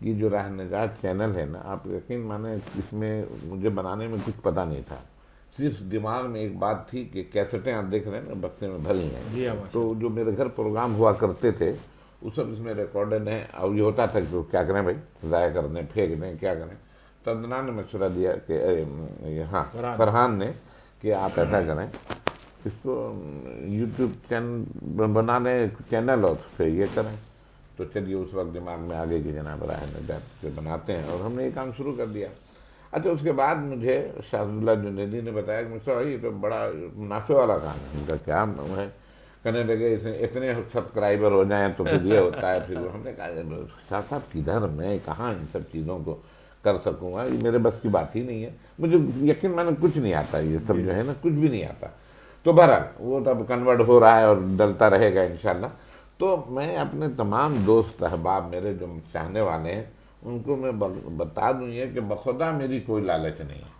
یہ جو راہ نجات چینل ہے نا آپ یقین مانیں اس میں مجھے بنانے میں کچھ پتہ نہیں تھا صرف دماغ میں ایک بات تھی کہ کیسٹیں آپ دیکھ رہے ہیں نا بکسے میں بھری ہیں تو جو میرے گھر پروگرام ہوا کرتے تھے وہ سب اس میں ریکارڈڈ ہیں اور یہ ہوتا تھا کہ کیا کریں بھائی ضائع کر دیں پھینک دیں کیا کریں تو عدنان نے مشورہ دیا کہ ہاں فرحان نے کہ آپ ایسا کریں اس کو یوٹیوب چینل بنا لیں چینل اور پھر یہ کریں تو چلیے اس وقت دماغ میں آگے کی جناب راہ نجات کے بناتے ہیں اور ہم نے یہ کام شروع کر دیا. اچھا اس کے بعد مجھے شاہ عبداللہ جنیدی نے بتایا کہ مجھ سے یہ تو بڑا منافع والا کام ہے. ان کا کیا ہے کہنے لگے اتنے سبسکرائبر ہو جائیں تو پھر یہ ہوتا ہے. پھر ہم نے کہا شاہ صاحب کدھر میں کہاں ان سب چیزوں کو کر سکوں گا, یہ میرے بس کی بات ہی نہیں ہے. مجھے یقین میں نے کچھ نہیں آتا, یہ سب جو ہے نا کچھ بھی نہیں آتا. تو بہرحال وہ تب کنورٹ ہو رہا ہے اور ڈلتا رہے گا انشاءاللہ. تو میں اپنے تمام دوست احباب میرے جو چاہنے والے ہیں ان کو میں بتا دوں یہ کہ بخدا میری کوئی لالچ نہیں ہے.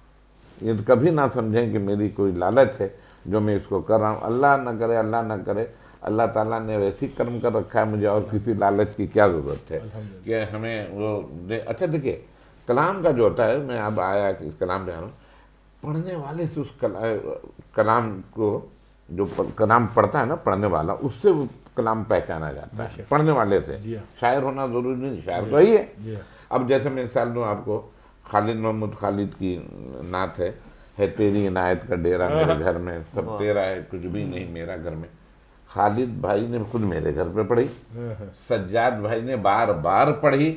یہ کبھی نہ سمجھیں کہ میری کوئی لالچ ہے جو میں اس کو کر رہا ہوں. اللہ نہ کرے اللہ تعالیٰ نے ویسی کرم کر رکھا ہے مجھے، اور کسی لالچ کی کیا ضرورت ہے کہ ہمیں وہ اچھا دیکھیے کلام کا جو ہوتا ہے، میں اب آیا کہ اس کلام پہ آ رہا ہوں، پڑھنے والے سے اس کلام کو، جو کلام پڑھتا ہے نا پڑھنے والا، اس سے وہ کلام پہچانا جاتا ہے، پڑھنے والے سے. شاعر ہونا ضروری نہیں، شاعر تو ہی ہے. اب جیسے میں مثال دوں آپ کو، خالد محمود خالد کی نعت ہے تیری عنایت کا ڈیرا میرے گھر میں، سب تیرا ہے کچھ بھی نہیں میرا گھر میں. خالد بھائی نے خود میرے گھر پہ پڑھی، سجاد بھائی نے بار بار پڑھی،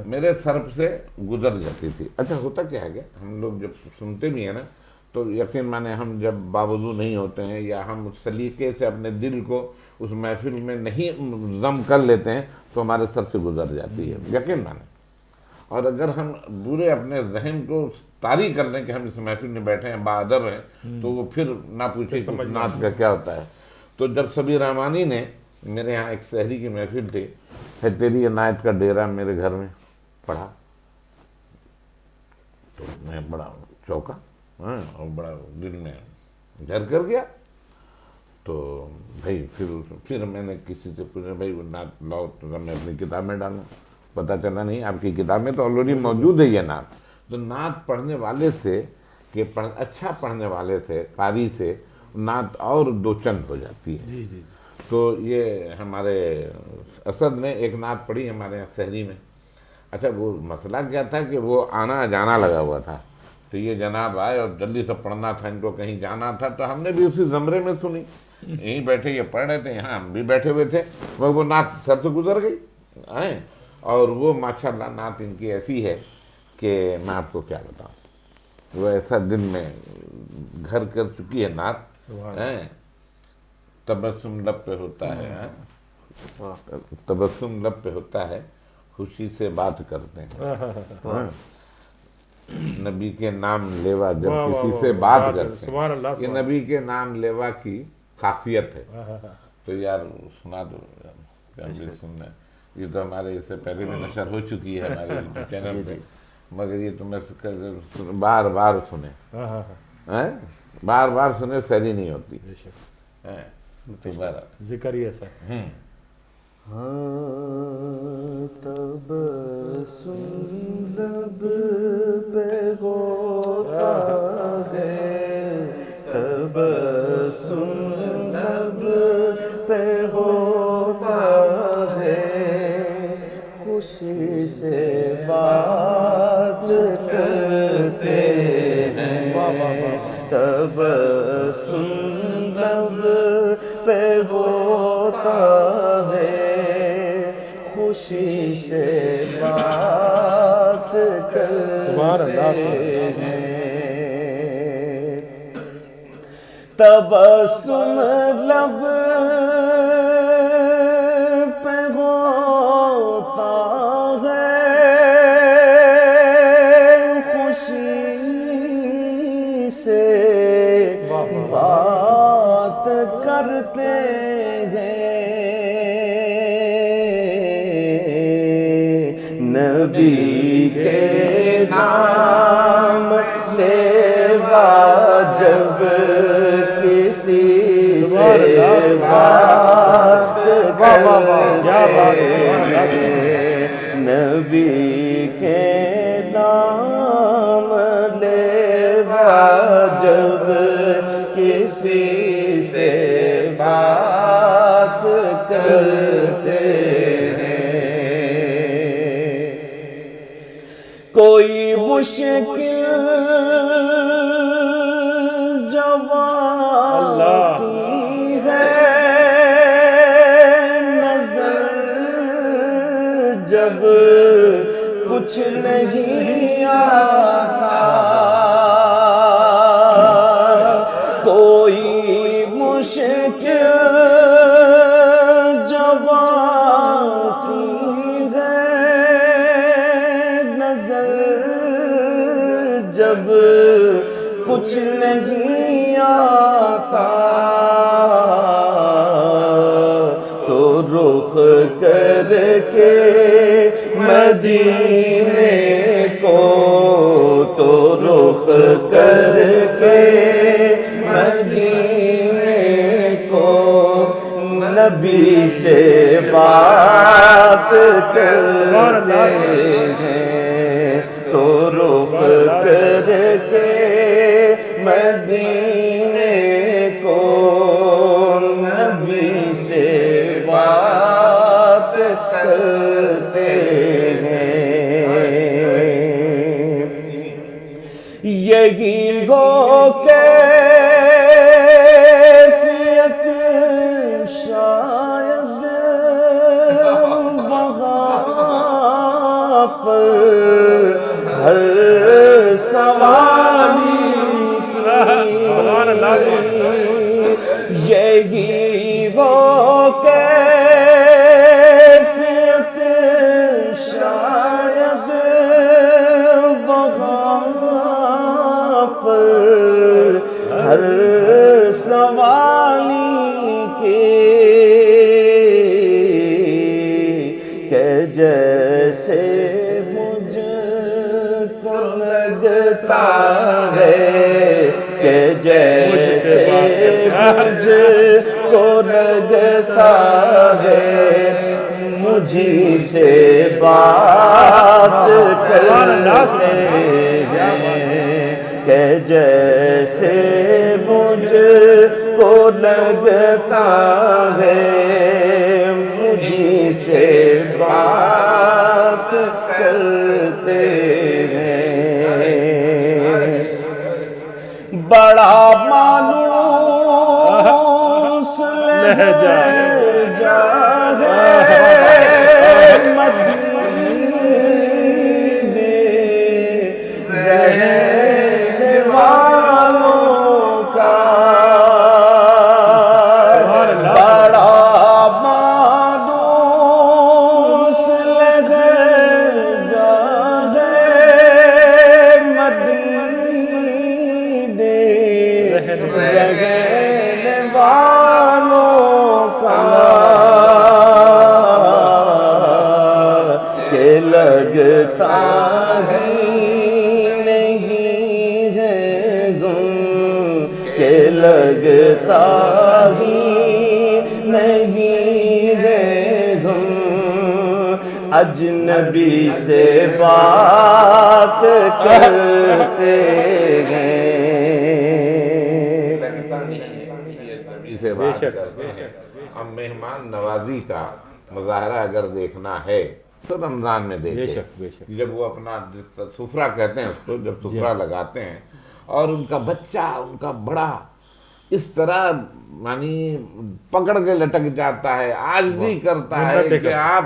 میرے سر سے گزر جاتی تھی. اچھا ہوتا کیا ہے کہ ہم لوگ جب سنتے بھی ہیں نا تو یقین مانے ہم جب باوضو نہیں ہوتے ہیں یا ہم اس سلیقے سے اپنے دل کو اس محفل میں نہیں ضم کر لیتے ہیں تو ہمارے سر سے گزر جاتی ہے، یقین مانے. اور اگر ہم پورے اپنے ذہن کو طاری کر لیں کہ ہم اس محفل میں بیٹھے ہیں بہادر ہیں تو وہ پھر نہ پوچھے کہ نعت کا کیا ہوتا ہے. تو جب سبی رحمانی نے میرے یہاں ایک سحری کی محفل تھی، ہے تیری عنایت کا ڈیرا میرے گھر میں پڑھا تو میں بڑا چوکا اور بڑا دل میں گھر کر گیا. تو بھائی پھر میں نے کسی سے پوچھا بھائی وہ نعت لاؤ تو میں اپنی کتاب میں ڈالوں. پتہ چلا نہیں آپ کی کتاب میں تو آلریڈی موجود ہے یہ نعت. تو نعت پڑھنے والے سے کہ اچھا پڑھنے والے سے، قاری سے نعت اور دو چند ہو جاتی ہے. تو یہ ہمارے اسد نے ایک نعت پڑھی ہمارے یہاں سحری میں. اچھا وہ مسئلہ کیا تھا کہ وہ آنا جانا لگا ہوا تھا، تو یہ جناب آئے اور جلدی سے پڑھنا تھا، ان کو کہیں جانا تھا، تو ہم نے بھی اسی زمرے میں سنی. یہیں بیٹھے یہ پڑھ رہے تھے، یہاں ہم بھی بیٹھے ہوئے تھے، وہ نعت سر سے گزر گئی. اور وہ ماشاءاللہ نعت ان کی ایسی ہے کہ میں آپ کو کیا بتاؤں، وہ ایسا دل میں گھر کر چکی ہے نعت. تبسم لب پہ ہوتا ہے، تبسم لب پہ ہوتا ہے، خوشی سے بات کرتے ہیں. نبی کے نام لیوا جب کسی سے بات کرتے ہیں، یہ نبی کے نام لیوا کی خاصیت ہے. تو یار سنا دو سننا. یہ تو ہمارے اس سے پہلے بھی نشر ہو چکی ہے ہمارے چینل پہ، مگر یہ تو میں بار بار سنے، بار بار سنے سہری نہیں ہوتی. ذکر ہی ایسا ہے. تب لب پہ ہوتا ہے، تب لب پہ ہوتا ہے، خوشی سے بات کرتے ہیں، تب لب پہ ہوتا ہے، خوشی سے بات کرتے ہیں. تبسم لب پہ ہوتا ہے، خوشی سے بات کرتے ہیں. نبی کے نام لیوا جب کسی سے بات کرتے ہیں، نبی کے نام لیوا جب کسی سے بات کرتے ہیں. کوئی مشکل جب آتی ہے نظر، جب کچھ نہیں آتا، کوئی مشکل جب آتی ہے نظر، جب کچھ نہیں آتا، تو رخ کر کے مدینے کو، تو رخ کر نبی سے بات کرتے ہیں تو رخ کر کے مدینے کو نبی سے بات کرتے ہیں۔ یہی ہو کیفیت شاید وہاں پر ہر سوالی یہی وہ کیفیت شاید وہاں پر ہر سوالی کی کہ جیسے مجھ کو لگتا ہے کہ جیسے مجھ کو لگتا ہے مجھی سے بات کرتے ہیں کہ جیسے مجھ کو لگتا ہے مجھی سے بات کرتے ہیں۔ بڑا مانوس لہجہ ہے مدینے رہنے والوں کا، بڑا مانوس لہجہ ہے مدینے رہنے والوں کا، کہ لگتا ہی نہیں ہے غم، کہ لگتا ہی نہیں ہے غم، اجنبی سے بات کرتے ہیں۔ سے بات کرتے ہیں۔ اب مہمان نوازی کا مظاہرہ اگر دیکھنا ہے تو رمضان میں دیکھیں، جب وہ اپنا سفرہ کہتے ہیں اس کو، جب سفرہ لگاتے ہیں اور ان کا بچہ ان کا بڑا اس طرح یعنی پکڑ کے لٹک جاتا ہے، عاجزی کرتا ہے کہ آپ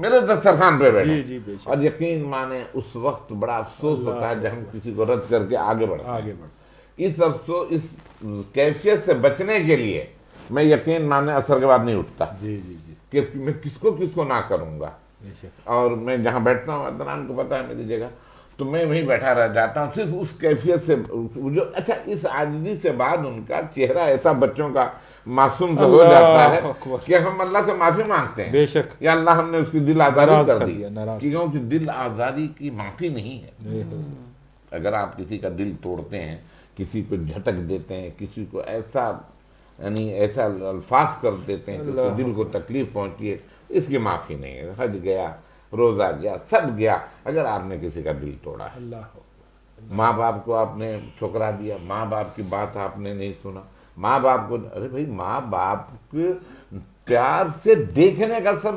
میرے دسترخوان پہ بیٹھیں، اور یقین مانے اس وقت بڑا افسوس ہوتا ہے جب ہم کسی کو رد کر کے آگے بڑھتے ہیں۔ اس کیفیت سے بچنے کے لیے میں یقین مانے اثر کے بعد نہیں اٹھتا کہ میں کس کو نہ کروں گا، اور میں جہاں بیٹھتا ہوں عدنان کو پتا ہے میری جگہ، تو میں وہیں بیٹھا رہ جاتا ہوں صرف اس کیفیت سے جو اچھا اس عاجزی سے بعد ان کا چہرہ ایسا بچوں کا معصوم سے ہو جاتا ہے کہ ہم اللہ سے معافی مانگتے ہیں، یا اللہ ہم نے اس کی دل آزاری کر دی، کیونکہ دل آزاری کی معافی نہیں ہے۔ اگر آپ کسی کا دل توڑتے ہیں، کسی کو جھٹک دیتے ہیں، کسی کو ایسا یعنی ایسا الفاظ کر دیتے ہیں کہ اس کے دل کو تکلیف پہنچی ہے، اس کی معافی نہیں ہے۔ حج گیا، روزہ گیا، سب گیا، اگر آپ نے کسی کا دل توڑا ہے، ماں باپ کو آپ نے ٹھکرا دیا، ماں باپ کی بات آپ نے نہیں سنا، ماں باپ کو، ارے بھائی ماں باپ کے پیار سے دیکھنے کا سب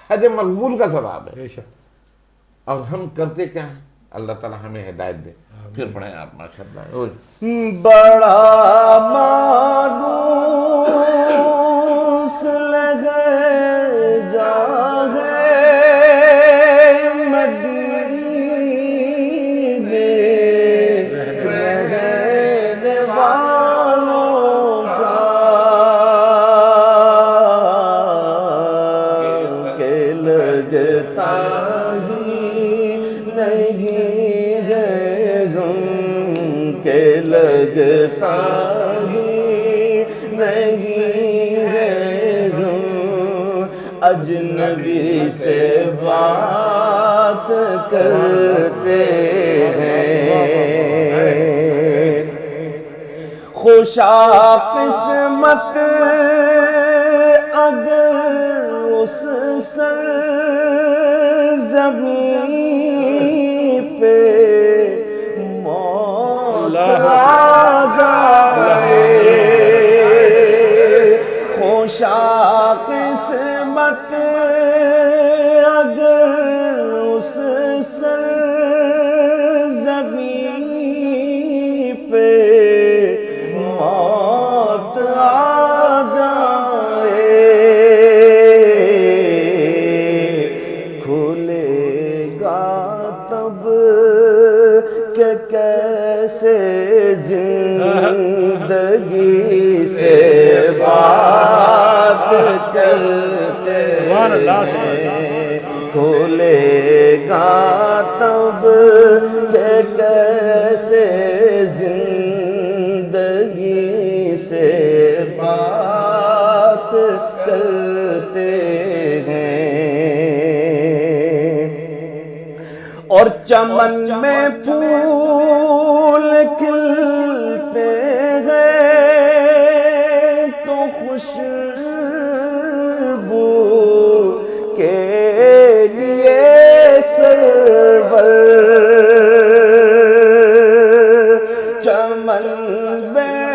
حج مقبول کا ثواب ہے، اور ہم کرتے کیا ہیں؟ اللہ تعالیٰ ہمیں ہدایت دے۔ پھر پڑھیں آپ ماشاءاللہ۔ بڑا مانوس لہجہ ہے مدینے رہنے والوں کا، کہ لگتا ہی نہیں ہے غم، کہ لگتا ہی نہیں ہے غم، اجنبی سے بات کرتے ہیں۔ خوشا قسمت اگر سبحان اللہ، سبحان اللہ۔ کھولے گا تب کہ کیسے زندگی سے بات کرتے ہیں، اور چمن میں پھول کھلتے ہیں تو خوشبو کے لیے سرور، چمن میں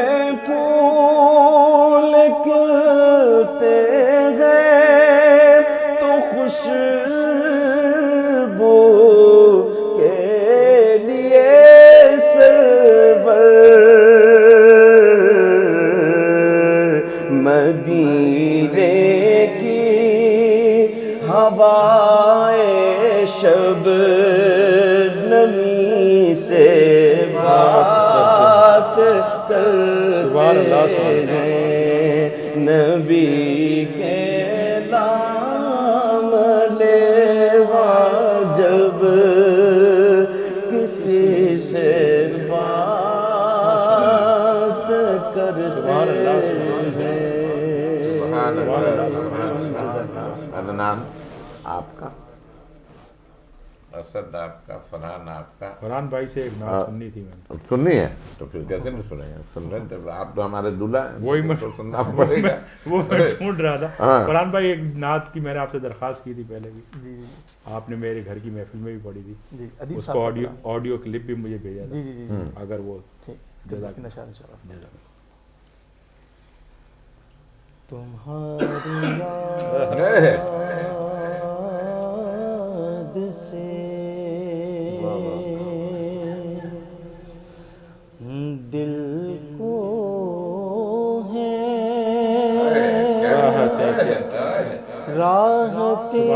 پھول کھلتے ہیں تو خوشبو کے لیے سرور، مدینے کی ہوائے شبنمی سے بات کرتے ہیں، نبی کے نام لیوا جب کسی سے بات کرتے ہیں۔ عدنان آپ کا، اسد آپ کا، فرحان آپ کا، فرحان بھائی سے ایک نعت سننی تھی میں نے۔ سننی ہے تو پھر کیسے نہیں سنیں گے؟ سن رہے ہیں آپ تو ہمارے دلہا ہیں، وہی میں تو سننا پڑے گا۔ وہ میں ڈھونڈ رہا تھا۔ ہاں۔ فرحان بھائی ایک نعت کی میں نے آپ سے درخواست کی تھی پہلے بھی، جی جی آپ نے میرے گھر کی محفل میں بھی پڑھی تھی، جی ادیب اس صاحب کو کا آڈیو کلپ بھی مجھے بھیجا تھا، جی جی جی اگر وہ ٹھیک اس کے بعد نشان انشاءاللہ۔ تمہاری یاد سے دل کو ہے راحتیں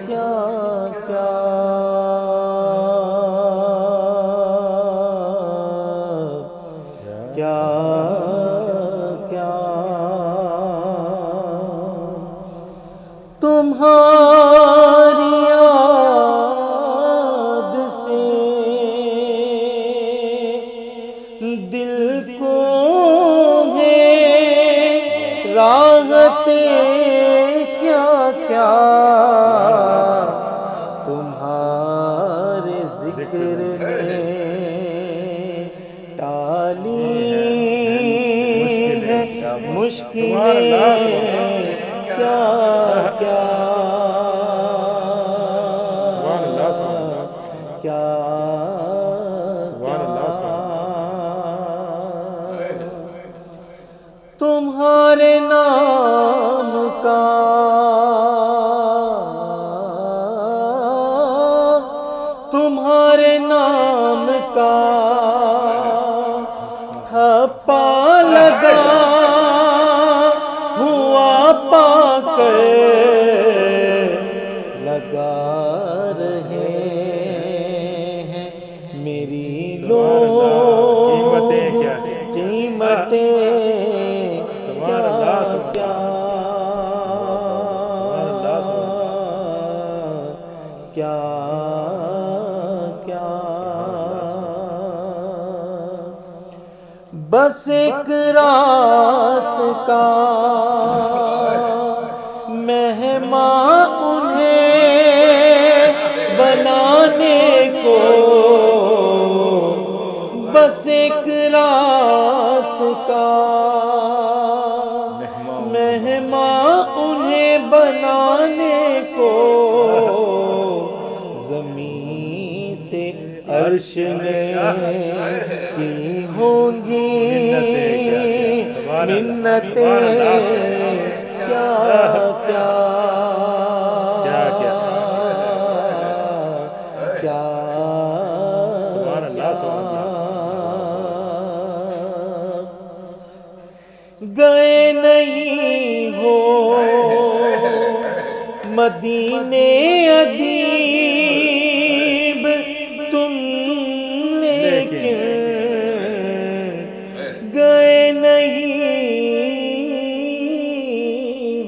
کیا کیا، کیا کیا تمہاری یاد سے دل کو ہے راحتیں کیا کیا، تمہارے ذکر نے ٹالی ہے مشکلیں کیا کیا، کیا تمہارے نام کا تمہارے نام کا ٹھپا لگا ہوا پا کر لگا رہے ہیں میری لوگ قیمتیں کیا قیمتیں کیا کیا، بس ایک رات کا مہمان انہیں بنانے کو، بس ایک رات کا مہمان انہیں بنانے کو، زمین سے عرش نے کی ہوں گی منتیں کیا کیا کیا کیا گئے نہیں ہو مدینے ادیب تم، لیکن گئے نہیں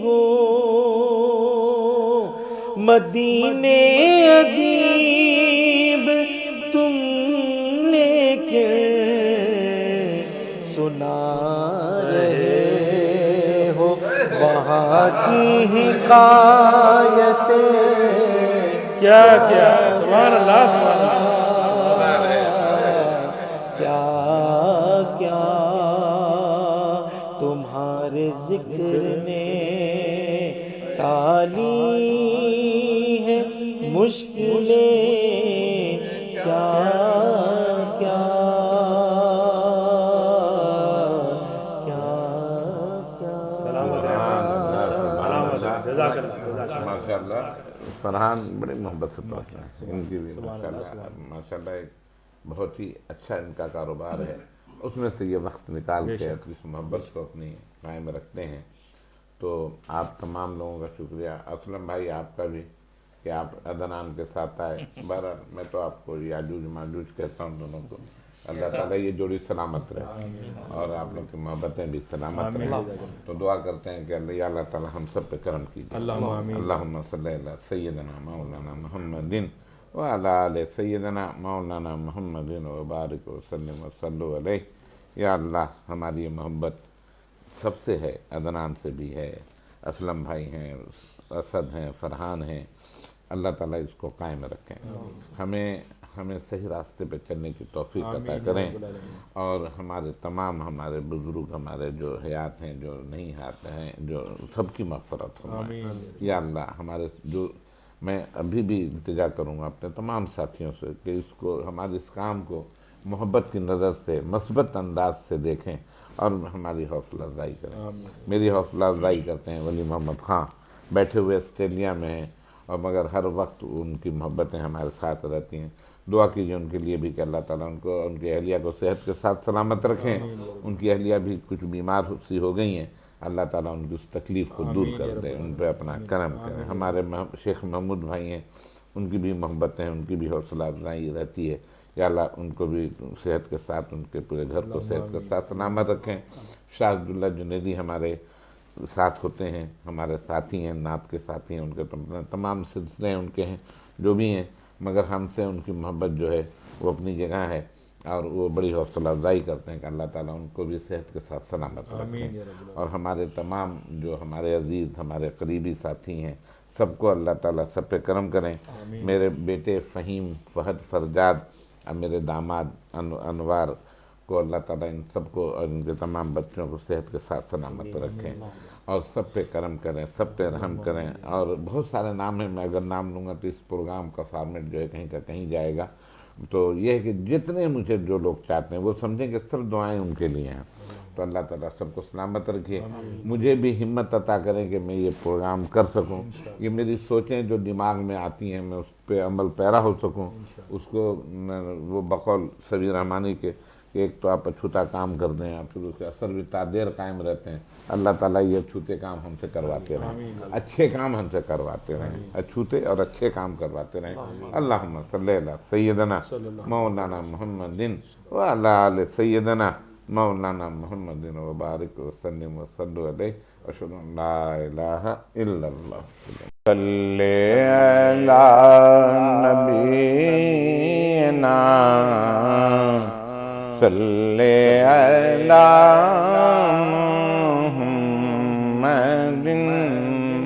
ہو مدینے ادیب تم لیکن سنا رہے ہو وہاں کی حکایتیں. کیا کیا سبحان اللہ سبحان اللہ. کیا کیا تمہارے ذکر نے ٹالی ہے مشکلیں. کیا کیا کیا کیا ماشاء اللہ. فرحان بڑی محبت سے پڑھتے ہیں. ان کی بھی ماشاء اللہ ایک بہت ہی اچھا ان کا کاروبار ہے. اس میں سے یہ وقت نکال کے اپنی محبت کو اپنی قائم رکھتے ہیں. تو آپ تمام لوگوں کا شکریہ. اسلم بھائی آپ کا بھی کہ آپ عدنان کے ساتھ آئے. بہرحال میں تو آپ کو یاجوج ماجوج کہتا ہوں دونوں کو. اللہ تعالیٰ یہ جوڑی سلامت رہے اور آپ لوگ کی محبتیں بھی سلامت رہیں. تو دعا کرتے ہیں کہ اللہ تعالیٰ ہم سب پہ کرم کیجیے. اللہم صلی علی سیدنا مولانا محمد وعلی آل سیدنا مولانا محمد وبارک وسلم وصلوا علیہ. یا اللہ ہماری یہ محبت سب سے ہے، عدنان سے بھی ہے، اسلم بھائی ہیں، اسد ہیں، فرحان ہیں. اللہ تعالیٰ اس کو قائم رکھیں. ہمیں صحیح راستے پہ چلنے کی توفیق عطا کریں اور ہمارے تمام ہمارے بزرگ ہمارے جو حیات ہیں جو نہیں حیات ہیں جو سب کی مغفرت فرمائیں. یا اللہ ہمارے جو میں ابھی بھی التجا کروں گا اپنے تمام ساتھیوں سے کہ اس کو ہمارے اس کام کو محبت کی نظر سے مثبت انداز سے دیکھیں اور ہماری حوصلہ افزائی کریں. میری حوصلہ افزائی کرتے ہیں ولی محمد خان، بیٹھے ہوئے آسٹریلیا میں ہیں اور مگر ہر وقت ان کی محبتیں ہمارے ساتھ رہتی ہیں. دعا کیجیے ان کے لیے بھی کہ اللہ تعالیٰ ان کو ان کی اہلیہ کو صحت کے ساتھ سلامت رکھیں. ان کی اہلیہ بھی کچھ بیمار سی ہو گئی ہیں. اللہ تعالیٰ ان کی اس تکلیف کو دور کر دے، ان پہ اپنا کرم کریں. ہمارے شیخ محمود بھائی ہیں، ان کی بھی محبتیں، ان کی بھی حوصلہ افزائی رہتی ہے. یا اللہ ان کو بھی صحت کے ساتھ ان کے پورے گھر کو صحت کے ساتھ سلامت رکھیں. شاہ عبداللہ جنیدی ہمارے ساتھ ہوتے ہیں، ہمارے ساتھی ہیں، نعت کے ساتھی ہیں. ان کے تمام سلسلے ہیں ان کے ہیں جو بھی ہیں، مگر ہم سے ان کی محبت جو ہے وہ اپنی جگہ ہے اور وہ بڑی حوصلہ افزائی کرتے ہیں کہ اللہ تعالیٰ ان کو بھی صحت کے ساتھ سلامت رکھیں. اور ہمارے تمام جو ہمارے عزیز ہمارے قریبی ساتھی ہیں سب کو اللہ تعالیٰ سب پہ کرم کریں. میرے بیٹے فہیم فہد فرجاد اور میرے داماد انوار کو اللہ تعالیٰ ان سب کو اور ان کے تمام بچوں کو صحت کے ساتھ سلامت رکھیں اور سب پہ کرم کریں، سب پہ رحم کریں. اور بہت سارے نام ہیں، میں اگر نام لوں گا تو اس پروگرام کا فارمیٹ جو ہے کہیں کا کہیں جائے گا. تو یہ ہے کہ جتنے مجھے جو لوگ چاہتے ہیں وہ سمجھیں کہ سب دعائیں ان کے لیے ہیں. تو اللہ تعالیٰ سب کو سلامت رکھیے. مجھے بھی ہمت عطا کریں کہ میں یہ پروگرام کر سکوں. یہ میری سوچیں جو دماغ میں آتی ہیں میں اس پہ عمل پیرا ہو سکوں. اس کو وہ بقول سبیر رحمانی کے کہ ایک تو آپ اچھوتا کام کر دیں اور پھر اس کے اثر بھی دیر قائم رہتے ہیں. اللہ تعالیٰ یہ اچھوتے کام ہم سے کرواتے رہیں، اچھے کام ہم سے کرواتے رہیں، اچھوتے اور اچھے کام کرواتے رہیں. اللہم صلی علی سیدنا مولانا محمد وعلی آل سیدنا مولانا محمد وبارک وسلم وصلوا علیہ. اشہد ان لا الہ الا اللہ. صلی علی نبینا صلی علی